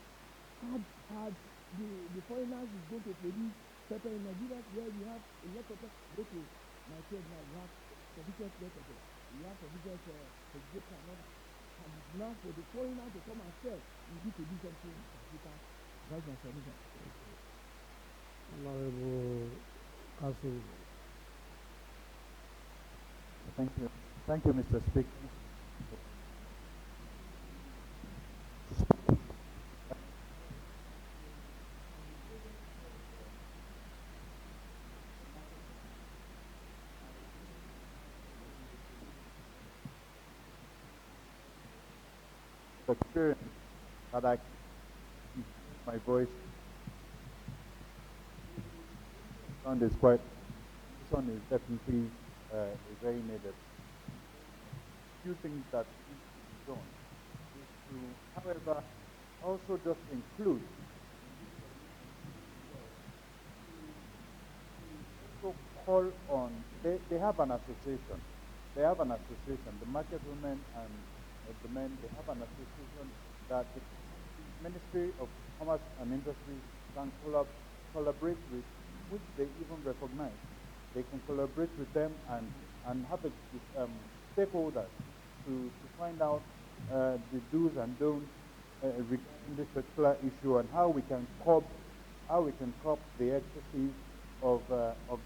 Had the foreigners is going to produce pepper in Nigeria, where we have a lot of pepper. Go to my trade now, we have sufficient pepper. We have sufficient vegetable and all that. And now for the foreigner to come and sell, you need to do something in Africa. That's my solution. Honorable Council. Thank you. Thank you, Mr. Speaker. Experience that I my voice sound is quite this one is definitely very needed. Few things that need to be done is to, however, also just include also call on they have an association. They have an association, the market women and the men, they have an association that the Ministry of Commerce and Industry can collaborate with, which they even recognize. They can collaborate with them and have stakeholders to find out the do's and don'ts regarding this particular issue and how we can curb the excesses of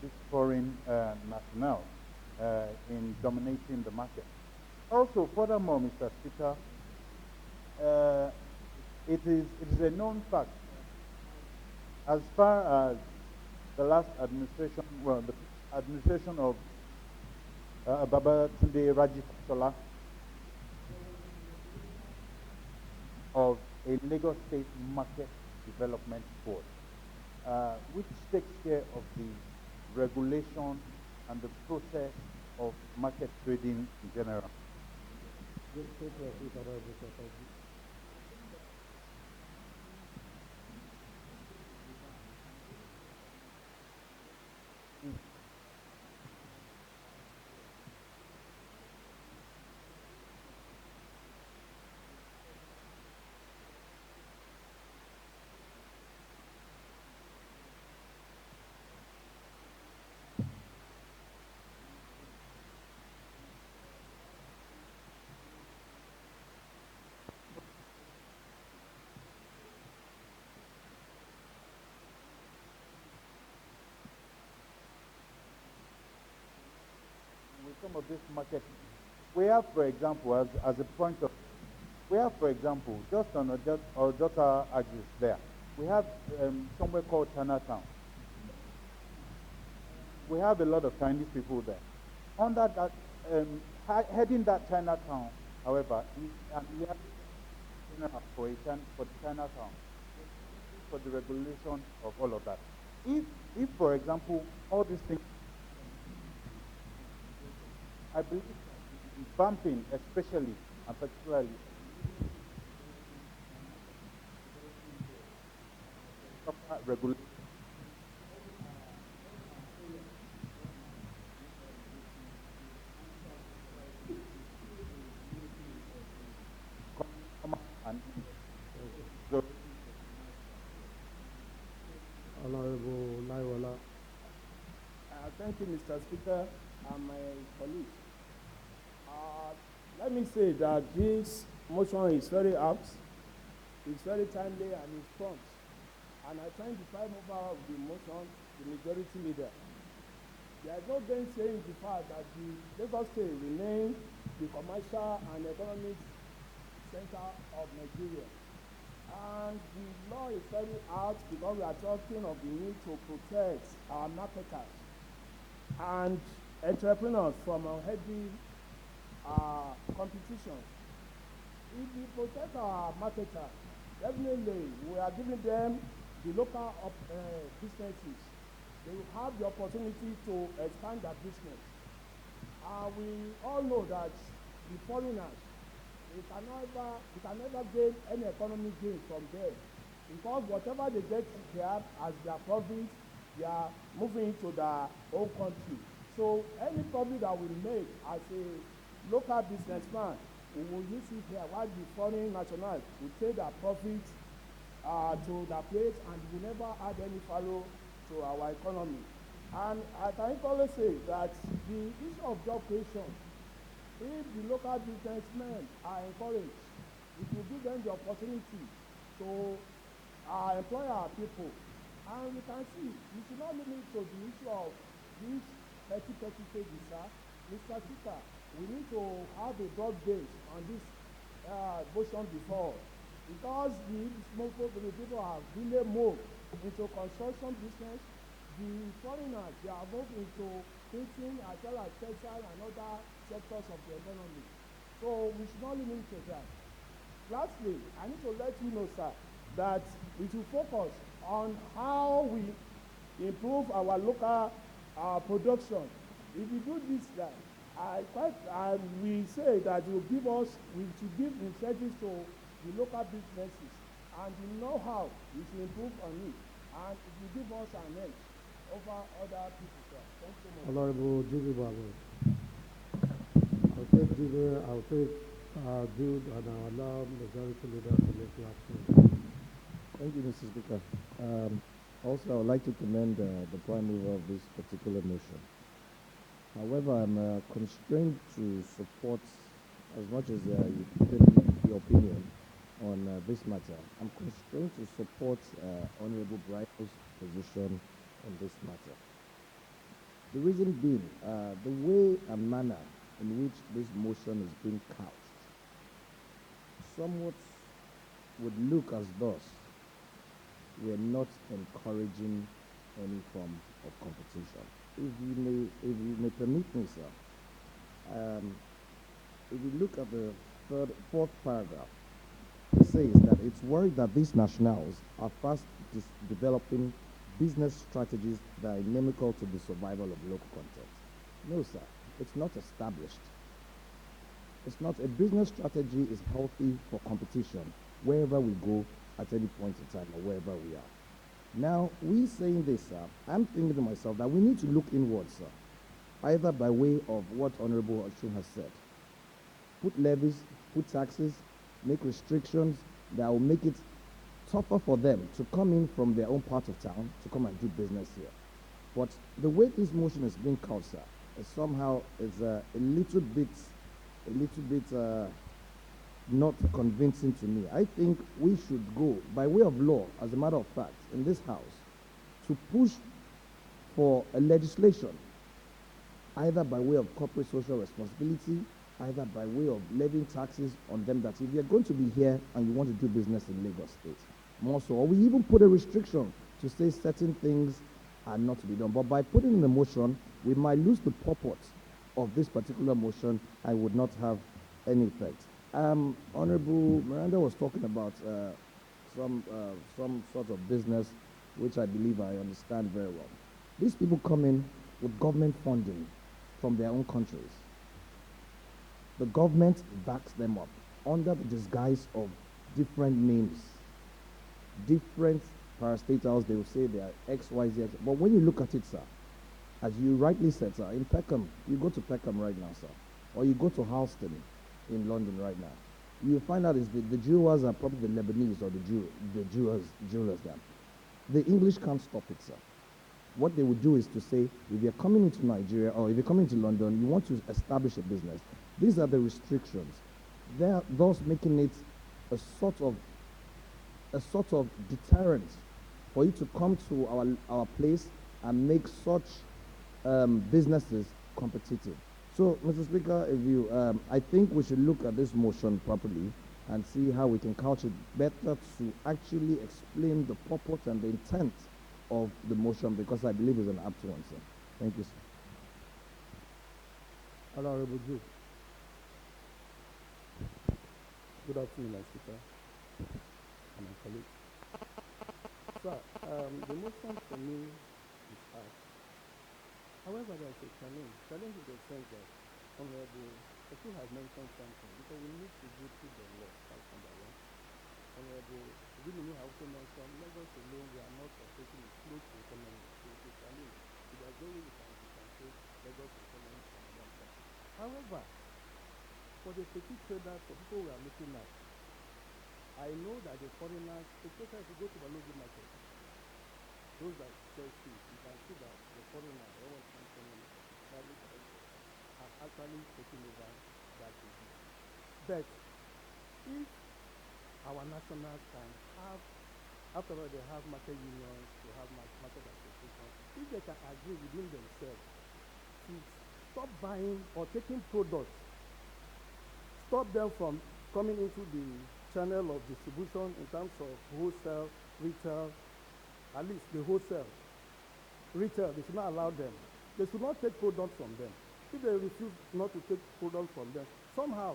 this foreign national in dominating the market. Also, furthermore, Mr. Speaker, it is a known fact, as far as the last administration, well, the administration of Babatunde Raji of a Lagos State Market Development Board, which takes care of the regulation and the process of market trading in general. Take your seat, Honorable Secretary. With some of this market, we have, for example, as a point of, we have, for example, just on our daughter axis there, we have somewhere called Chinatown. We have a lot of Chinese people there. Under that, heading that Chinatown, however, is an area for the Chinatown, for the regulation of all of that. If, for example, all these things, I believe bumping, especially and particularly, regulation. Honorable Naiwala. Thank you, Mr. Speaker, and my colleagues. Let me say that this motion is very apt, it's very timely, and it's prompt. And I thank the prime mover of the motion, the majority leader. There is no gainsaying the fact that the Lagos State remains the commercial and economic center of Nigeria. And the law is very out because we are talking of the need to protect our marketers and entrepreneurs from unhealthy competition. If we protect our marketers, definitely we are giving them the local businesses. They will have the opportunity to expand their business. We all know that the foreigners, they can never gain any economic gain from them, because whatever they get here as their profit, they are moving to their own country. So any profit that we make as a local businessman, we will use it here, while the foreign nationals will take their profits to their place and will never add any value to our economy. And I can equally say that the issue of job creation, if the local businessmen are encouraged, it will give them the opportunity to employ our people. And we can see, we should not limit to the issue of this petty stages, sir. Mr. Speaker, we need to have a broad base on this motion before, because the people have really moved into construction business. The foreigners, they are moved into printing as well as textile and other sectors of the economy. So we should not limit to that. Lastly, I need to let you know, sir, that we should focus on how we improve our local production. If we do this, we say that we should give incentives to the local businesses, and the know-how we should improve on it, and it will give us an edge over other people, sir. Thank you so much. Honorable Judy Babu. I'll take Jude, and I'll allow majority leader to make the action. Thank you, Mr. Speaker. Also, I would like to commend the prime mover of this particular motion. However, I'm constrained to support, as much as you gave your opinion on this matter, I'm constrained to support Honorable Brian's position on this matter. The reason being, the way and manner in which this motion is being couched somewhat would look as though we're not encouraging any form of competition. If you may permit me, sir, if you look at the fourth paragraph, it says that it's worried that these nationals are fast developing business strategies that are inimical to the survival of local content. No, sir, it's not established. It's not. A business strategy is healthy for competition wherever we go at any point in time or wherever we are. Now, we saying this, I'm thinking to myself that we need to look inwards, either by way of what Honorable Oshun has said. Put levies, put taxes, make restrictions that will make it tougher for them to come in from their own part of town to come and do business here. But the way this motion is being called, sir, is somehow is a little bit not convincing to me. I think we should go, by way of law, as a matter of fact, in this House, to push for a legislation, either by way of corporate social responsibility, either by way of levying taxes on them, that if you're going to be here and you want to do business in Lagos State, more so, or we even put a restriction to say certain things are not to be done. But by putting in the motion, we might lose the purport of this particular motion and would not have any effect. Honorable Miranda was talking about some sort of business, which I believe I understand very well. These people come in with government funding from their own countries. The government backs them up under the disguise of different names, different parastatals. They will say they are X, Y, Z. But when you look at it, sir, as you rightly said, sir, in Peckham, you go to Peckham right now, sir, or you go to Halston in London right now, you find out is the jewelers are probably the Lebanese or the jewelers there. The English can't stop it, sir. What they would do is to say, if you're coming into Nigeria or if you're coming to London, you want to establish a business. These are the restrictions. They're thus making it a sort of deterrent for you to come to our place and make such businesses competitive. So, Mr. Speaker, if you, I think we should look at this motion properly and see how we can couch it better to actually explain the purport and the intent of the motion, because I believe it's an apt one, sir. Thank you, sir. Honorable Duke. Good afternoon, my Speaker and my colleagues. Sir, the motion for me is asked. However, there's a challenge. Challenge in the sense that Honorable Oku has mentioned something, because we need to go through the law. That's number one. Honorable Zimini has also mentioned Lagos alone, we are not operating a closed economy. So it's a challenge. So there's no way we can differentiate Lagos economy from one side. However, for the petty traders, for people we are looking at, I know that the foreigners, especially if you go to the local market, those that sell fish, you can see that the foreigners, all private sector, have actually taken over that business. But if our nationals can have, after all, they have market unions, they have market associations, if they can agree within themselves to stop buying or taking products, stop them from coming into the channel of distribution in terms of wholesale, retail, at least the wholesale, retail, they should not allow them. They should not take products from them. If they refuse not to take products from them, somehow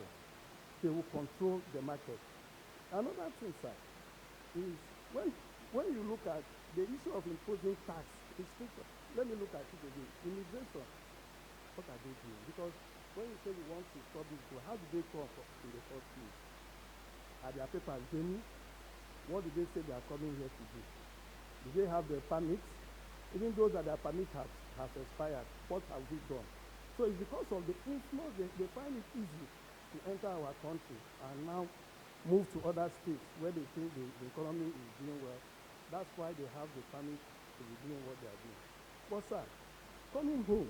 they will control the market. Another thing, sir, is when you look at the issue of imposing tax restriction, let me look at it again. Immigration, what are they doing? Because when you say you want to stop this, how did they come in the first place? Are their papers genuine? What did they say they are coming here to do? Do they have the permits? Even though that their permit has expired, what have we done? So it's because of the influence, they find it easy to enter our country and now move to other states where they think the economy is doing well. That's why they have the permit to be doing what they are doing. But sir, coming home,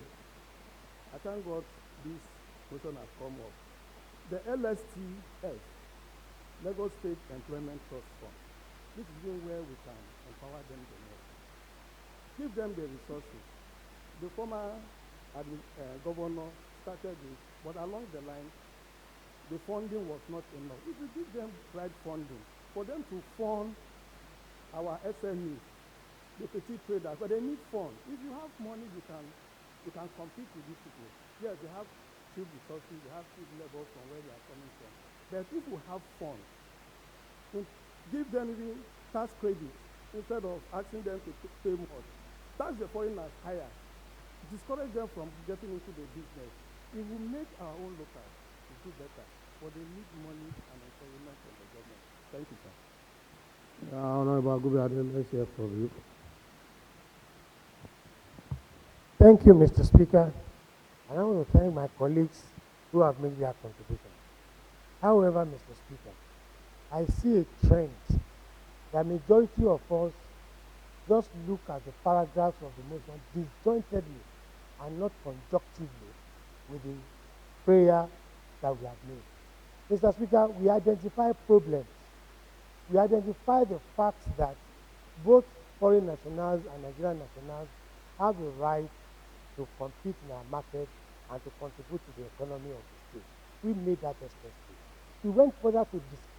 I thank God this question has come up. The LSTS, Lagos State Employment Trust Fund, this is where we can empower them the most. Give them the resources. The former governor started this, but along the line, the funding was not enough. If we give them right funding, for them to fund our SMEs, the petty traders, but they need funds. If you have money, you can compete with these people. Yes, they have cheap resources, they have cheap labor from where they are coming from. But if we have funds, give them even tax credits instead of asking them to pay more. Tax the foreigners higher. Discourage them from getting into the business. It will make our own locals do better. but they need money and encouragement from the government. Thank you, sir. Honorable Agubiade, let's hear from you. Thank you, Mr. Speaker. And I want to thank my colleagues who have made their contribution. However, Mr. Speaker, I see a trend. The majority of us just look at the paragraphs of the motion disjointedly and not conjunctively with the prayer that we have made. Mr. Speaker, we identify problems. We identify the facts that both foreign nationals and Nigerian nationals have a right to compete in our market and to contribute to the economy of the state. We made that expressly. We went further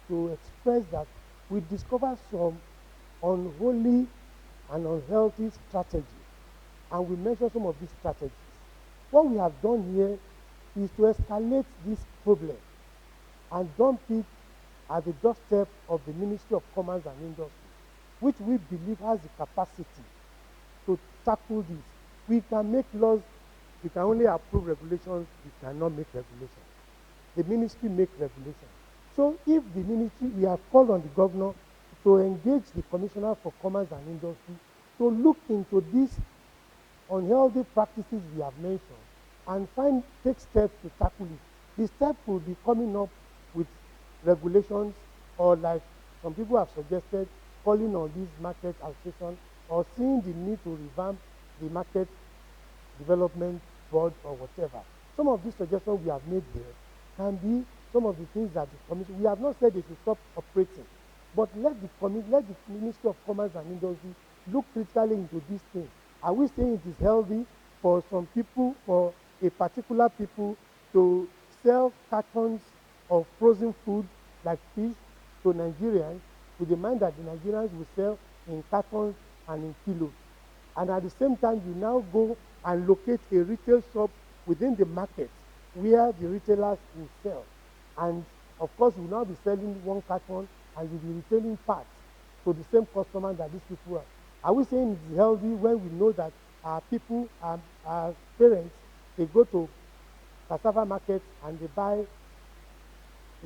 to express that we discovered some unholy and unhealthy strategies, and we mentioned some of these strategies. What we have done here is to escalate this problem and dump it at the doorstep of the Ministry of Commerce and Industry, which we believe has the capacity to tackle this. We can make laws, we can only approve regulations, we cannot make regulations. The ministry make regulations. So if the ministry, we have called on the governor to engage the Commissioner for Commerce and Industry to look into these unhealthy practices we have mentioned and take steps to tackle it. The step will be coming up with regulations, or like some people have suggested, calling on this market association or seeing the need to revamp the market development board or whatever. Some of these suggestions we have made there can be some of the things that the commission, we have not said they should stop operating, but let the Ministry of Commerce and Industry look critically into these things. Are we saying it is healthy for some people, for a particular people, to sell cartons of frozen food like fish to Nigerians with the mind that the Nigerians will sell in cartons and in kilos? And at the same time, you now go and locate a retail shop within the market where the retailers will sell. And of course, you will now be selling one carton and you'll be retailing parts to the same customer that these people are. Are we saying it is healthy when we know that our people, our parents, they go to cassava market and they buy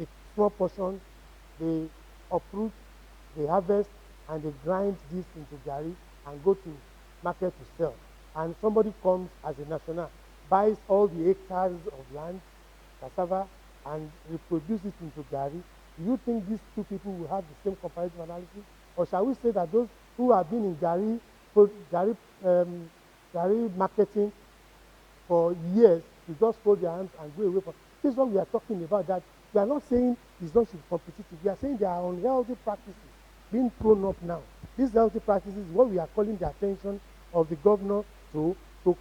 a small portion, they uproot, they harvest, and they grind this into gari and go to market to sell. And somebody comes as a national, buys all the hectares of land, cassava, and reproduce it into gari. Do you think these two people will have the same comparative analysis? Or shall we say that those who have been in gari marketing for years, you just fold their hands and go away from? This is what we are talking about, that we are not saying it's not competitive. We are saying there are unhealthy practices being thrown up now. These healthy practices is what we are calling the attention of the governor to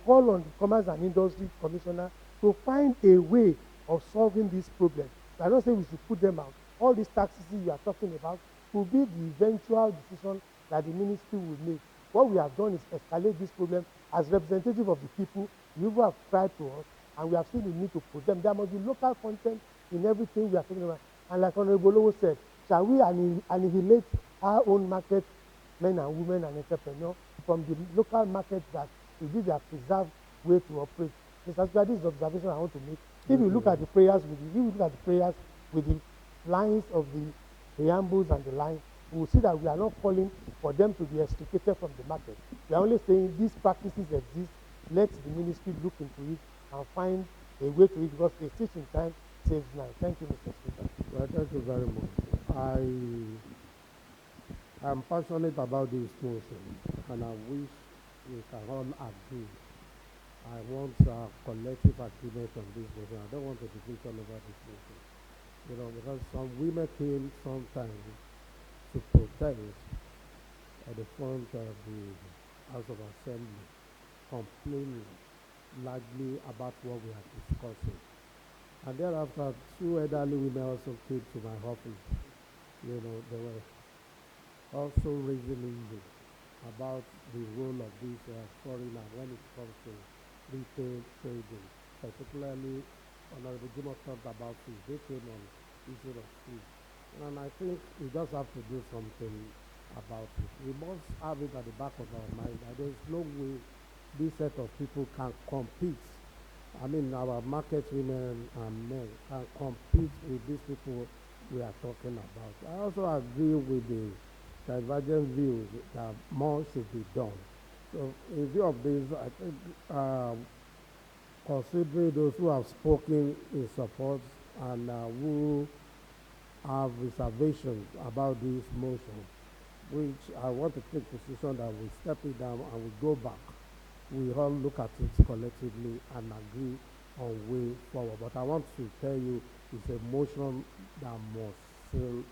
call on the Commerce and Industry Commissioner to find a way of solving this problem. We are not saying we should put them out. All these taxes you are talking about will be the eventual decision that the ministry will make. What we have done is escalate this problem as representative of the people. The people have cried to us, and we have seen the need to put them. There must be local content in everything we are talking about. And like Honorable Lowo said, shall we annihilate our own market, men and women and entrepreneurs, from the local market that will be their preserved way to operate? Mr. Speaker, this is the observation I want to make. If you look at the prayers with the lines of the preambles and the lines, we will see that we are not calling for them to be extricated from the market. We are only saying these practices exist. Let the ministry look into it and find a way to it, because a stitch in time saves nine. Thank you, Mr. Speaker. Well, thank you very much. I am passionate about this motion, and I wish we can all agree. I want a collective agreement on this motion. I don't want a division over this motion. Because some women came sometimes to protest at the front of the House of Assembly, complaining largely about what we are discussing. And thereafter, two elderly women also came to my office. They were also raising issues about the role of these foreigner when it comes to retail trading, particularly Honorable Jim talked about food. They came on issue of food. And I think we just have to do something about it. We must have it at the back of our mind that there is no way this set of people can compete I mean, our market women and men can compete with these people we are talking about. I also agree with the divergent views that more should be done. So, in view of this, I think considering those who have spoken in support and who have reservations about this motion, which I want to take position that we step it down and we go back. We all look at it collectively and agree on way forward. But I want to tell you, it's a motion that must sail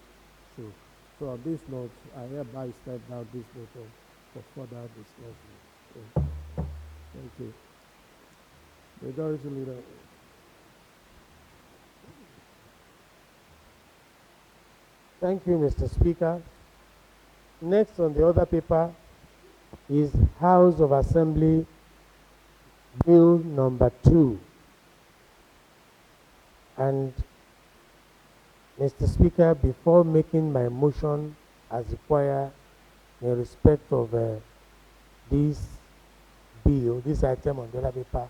through. So on this note, I hereby step down this motion for further discussion. Thank you. Majority Leader. Thank you, Mr. Speaker. Next on the other paper is House of Assembly Bill number 2. And Mr. Speaker, before making my motion as required in respect of this bill, this item on the other paper,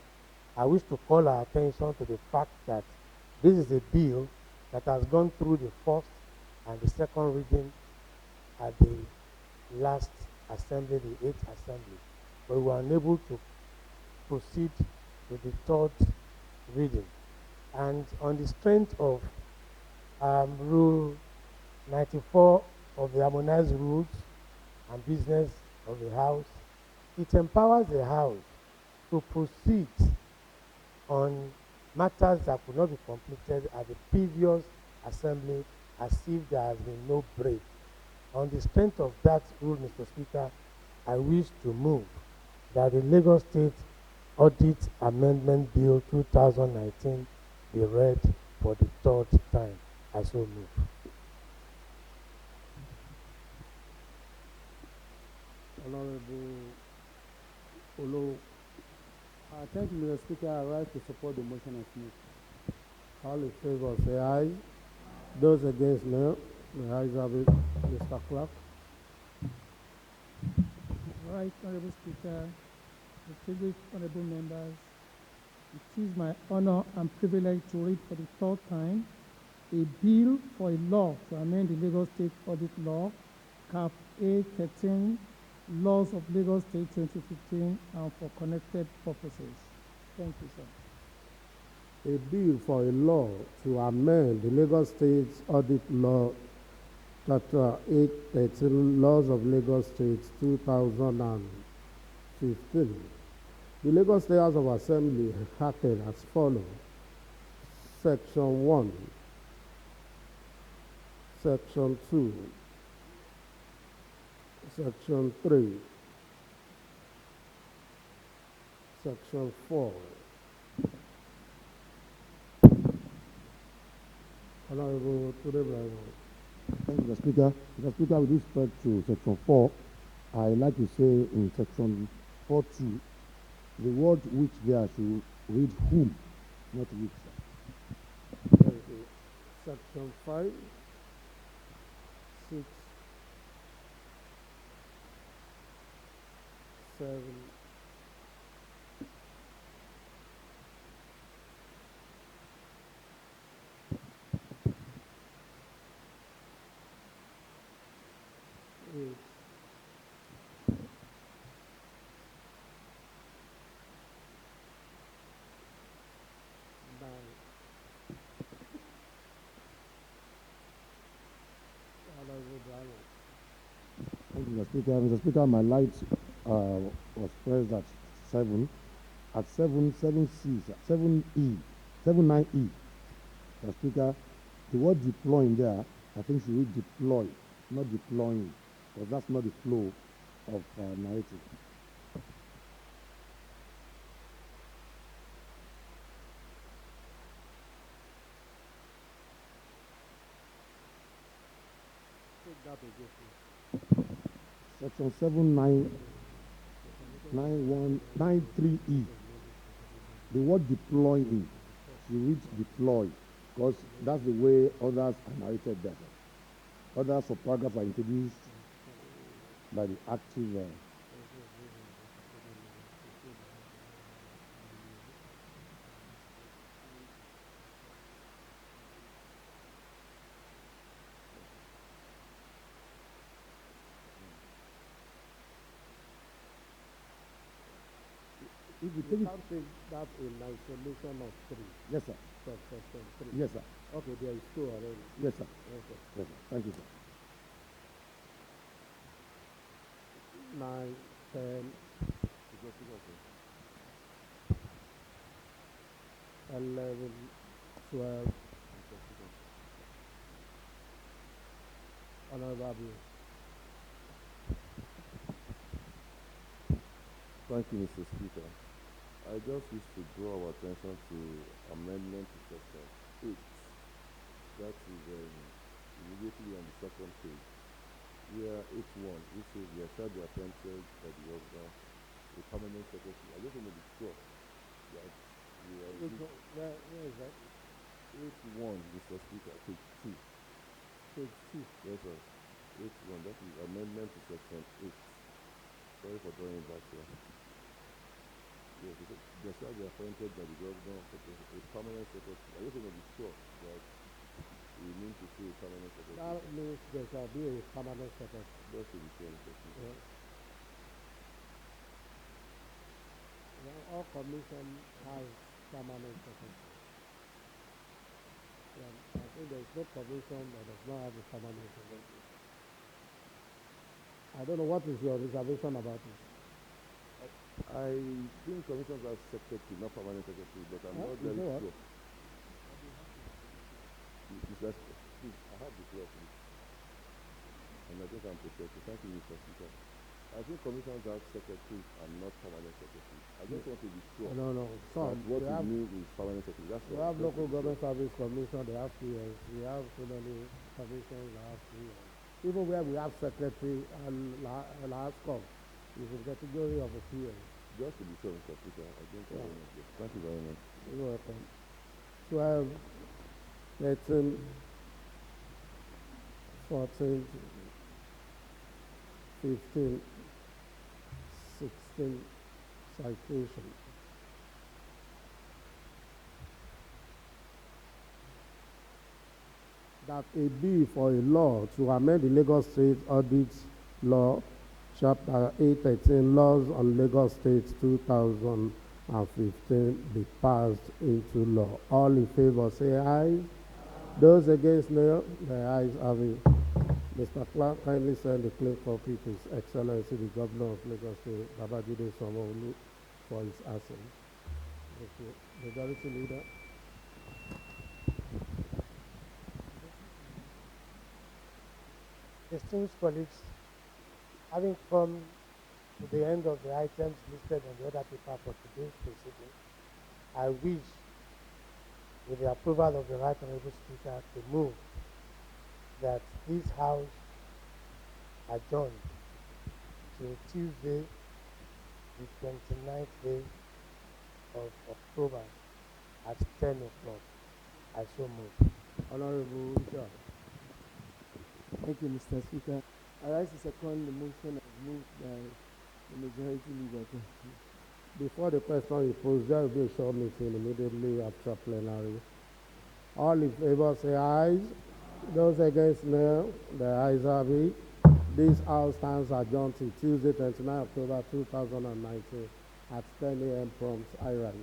I wish to call our attention to the fact that this is a bill that has gone through the first and the second reading at the last assembly, the 8th assembly, but we were unable to proceed to the third reading. And on the strength of Rule 94 of the Harmonized Rules and Business of the House, it empowers the House to proceed on matters that could not be completed at the previous assembly as if there has been no break. On the strength of that rule, Mr. Speaker, I wish to move that the Lagos State Audit Amendment Bill 2019 be read for the third time. I so move. Honorable Olo. Thank you, Mr. Speaker. I rise to support the motion as moved. All in favor say aye. Those against no. The ayes have it. Mr. Clark. Right, Honorable Speaker, distinguished honorable members, it is my honor and privilege to read for the third time a bill for a law to amend the Lagos State Audit Law, Cap A13, Laws of Lagos State 2015, and for connected purposes. Thank you, sir. A bill for a law to amend the Lagos State Audit Law, Chapter 813, Laws of Lagos State 2015. The Lagos State House of Assembly acted as follows. Section 1, Section 2, Section 3, Section 4. Honorable Tudor. Thank you, Mr. Speaker. Mr. Speaker, with respect to Section 4, I like to say in Section 4.2, the word which there should read whom, not which. Thank you. Section 5, 6, 7, 8, Thank you, Mr. Speaker. Mr. Speaker, my light was pressed at 7. At 7C, 7E, 79E. Mr. Speaker, the word deploying there, I think should read deploy, not deploying, because that's not the flow of narrative. take that again, please. Section 799193E. The word deploying should read deploy, because that's the way others are narrated there. Other subparagraphs are introduced by the active. if you You take it, can't take that in isolation of 3, yes, sir. subsection 3. Yes, sir. Okay, there is 2 already. Yes, sir. Okay. Yes, sir. Thank you, sir. 9, 10, 11, 12. Honorable Abu. Thank you, Mr. Speaker. I just wish to draw our attention to amendment to section 8. That is immediately on the second page. Where 8.1, which says there shall be appointed by the governor a permanent secretary. I just want to be sure that we are. Where is that? 8.1, Mr. Speaker, page 2. Page 2. Yes, sir. 8.1, that is amendment to section 8. Sorry for drawing it back here. Yes, there shall be appointed by the governor a permanent secretary. I just want to be sure that we mean to say a permanent secretary. That means there shall be a permanent secretary. Just to be sure, Mr. Speaker. Yeah. Well, all commission has permanent secretary. Yeah, I think there is no commission that does not have a permanent secretary. I don't know what is your reservation about it. I think commissions are secretary, not permanent secretary, but I'm not very sure. Mr. Please, I have the floor, please. And I think I'm protected. Thank you, Mr. Speaker. I think commissions are secretaries and not permanent secretaries. I just want to be sure. No. That what you mean is permanent secretary. That's we have local government service commission, they have 2 years. We have so many commissions that have 3 years. Even where we have secretary and LSHA is in the category of a 2 years. Just to be sure, Mr. Speaker, I think thank you very much. You're welcome. 12, 13, 14, 15, 16, citation. That a bill for a law to amend the Lagos State Audit Law, Chapter 813, Laws on Lagos State 2015 be passed into law. All in favor say aye. Those against no, the ayes have it. Mr. Clark, kindly send the clean copy to His Excellency the Governor of Lagos State, Babajide Sanwo-Olu, for his assent. Thank you. Majority Leader. Distinguished colleagues, having come to the end of the items listed on the order paper for today's proceeding, I wish, with the approval of the Right Honorable Speaker, to move that this House adjourn till Tuesday, the 29th day of October at 10 o'clock. I so move. Honorable Richard. Thank you, Mr. Speaker. I rise to second the motion as moved by the majority leader. Before the question is posed, there will be a short meeting immediately after plenary. All in favor say aye. Those against no, the ayes have it. This House stands adjourned till Tuesday, 29 October 2019 at 10 a.m. prompt. I rise.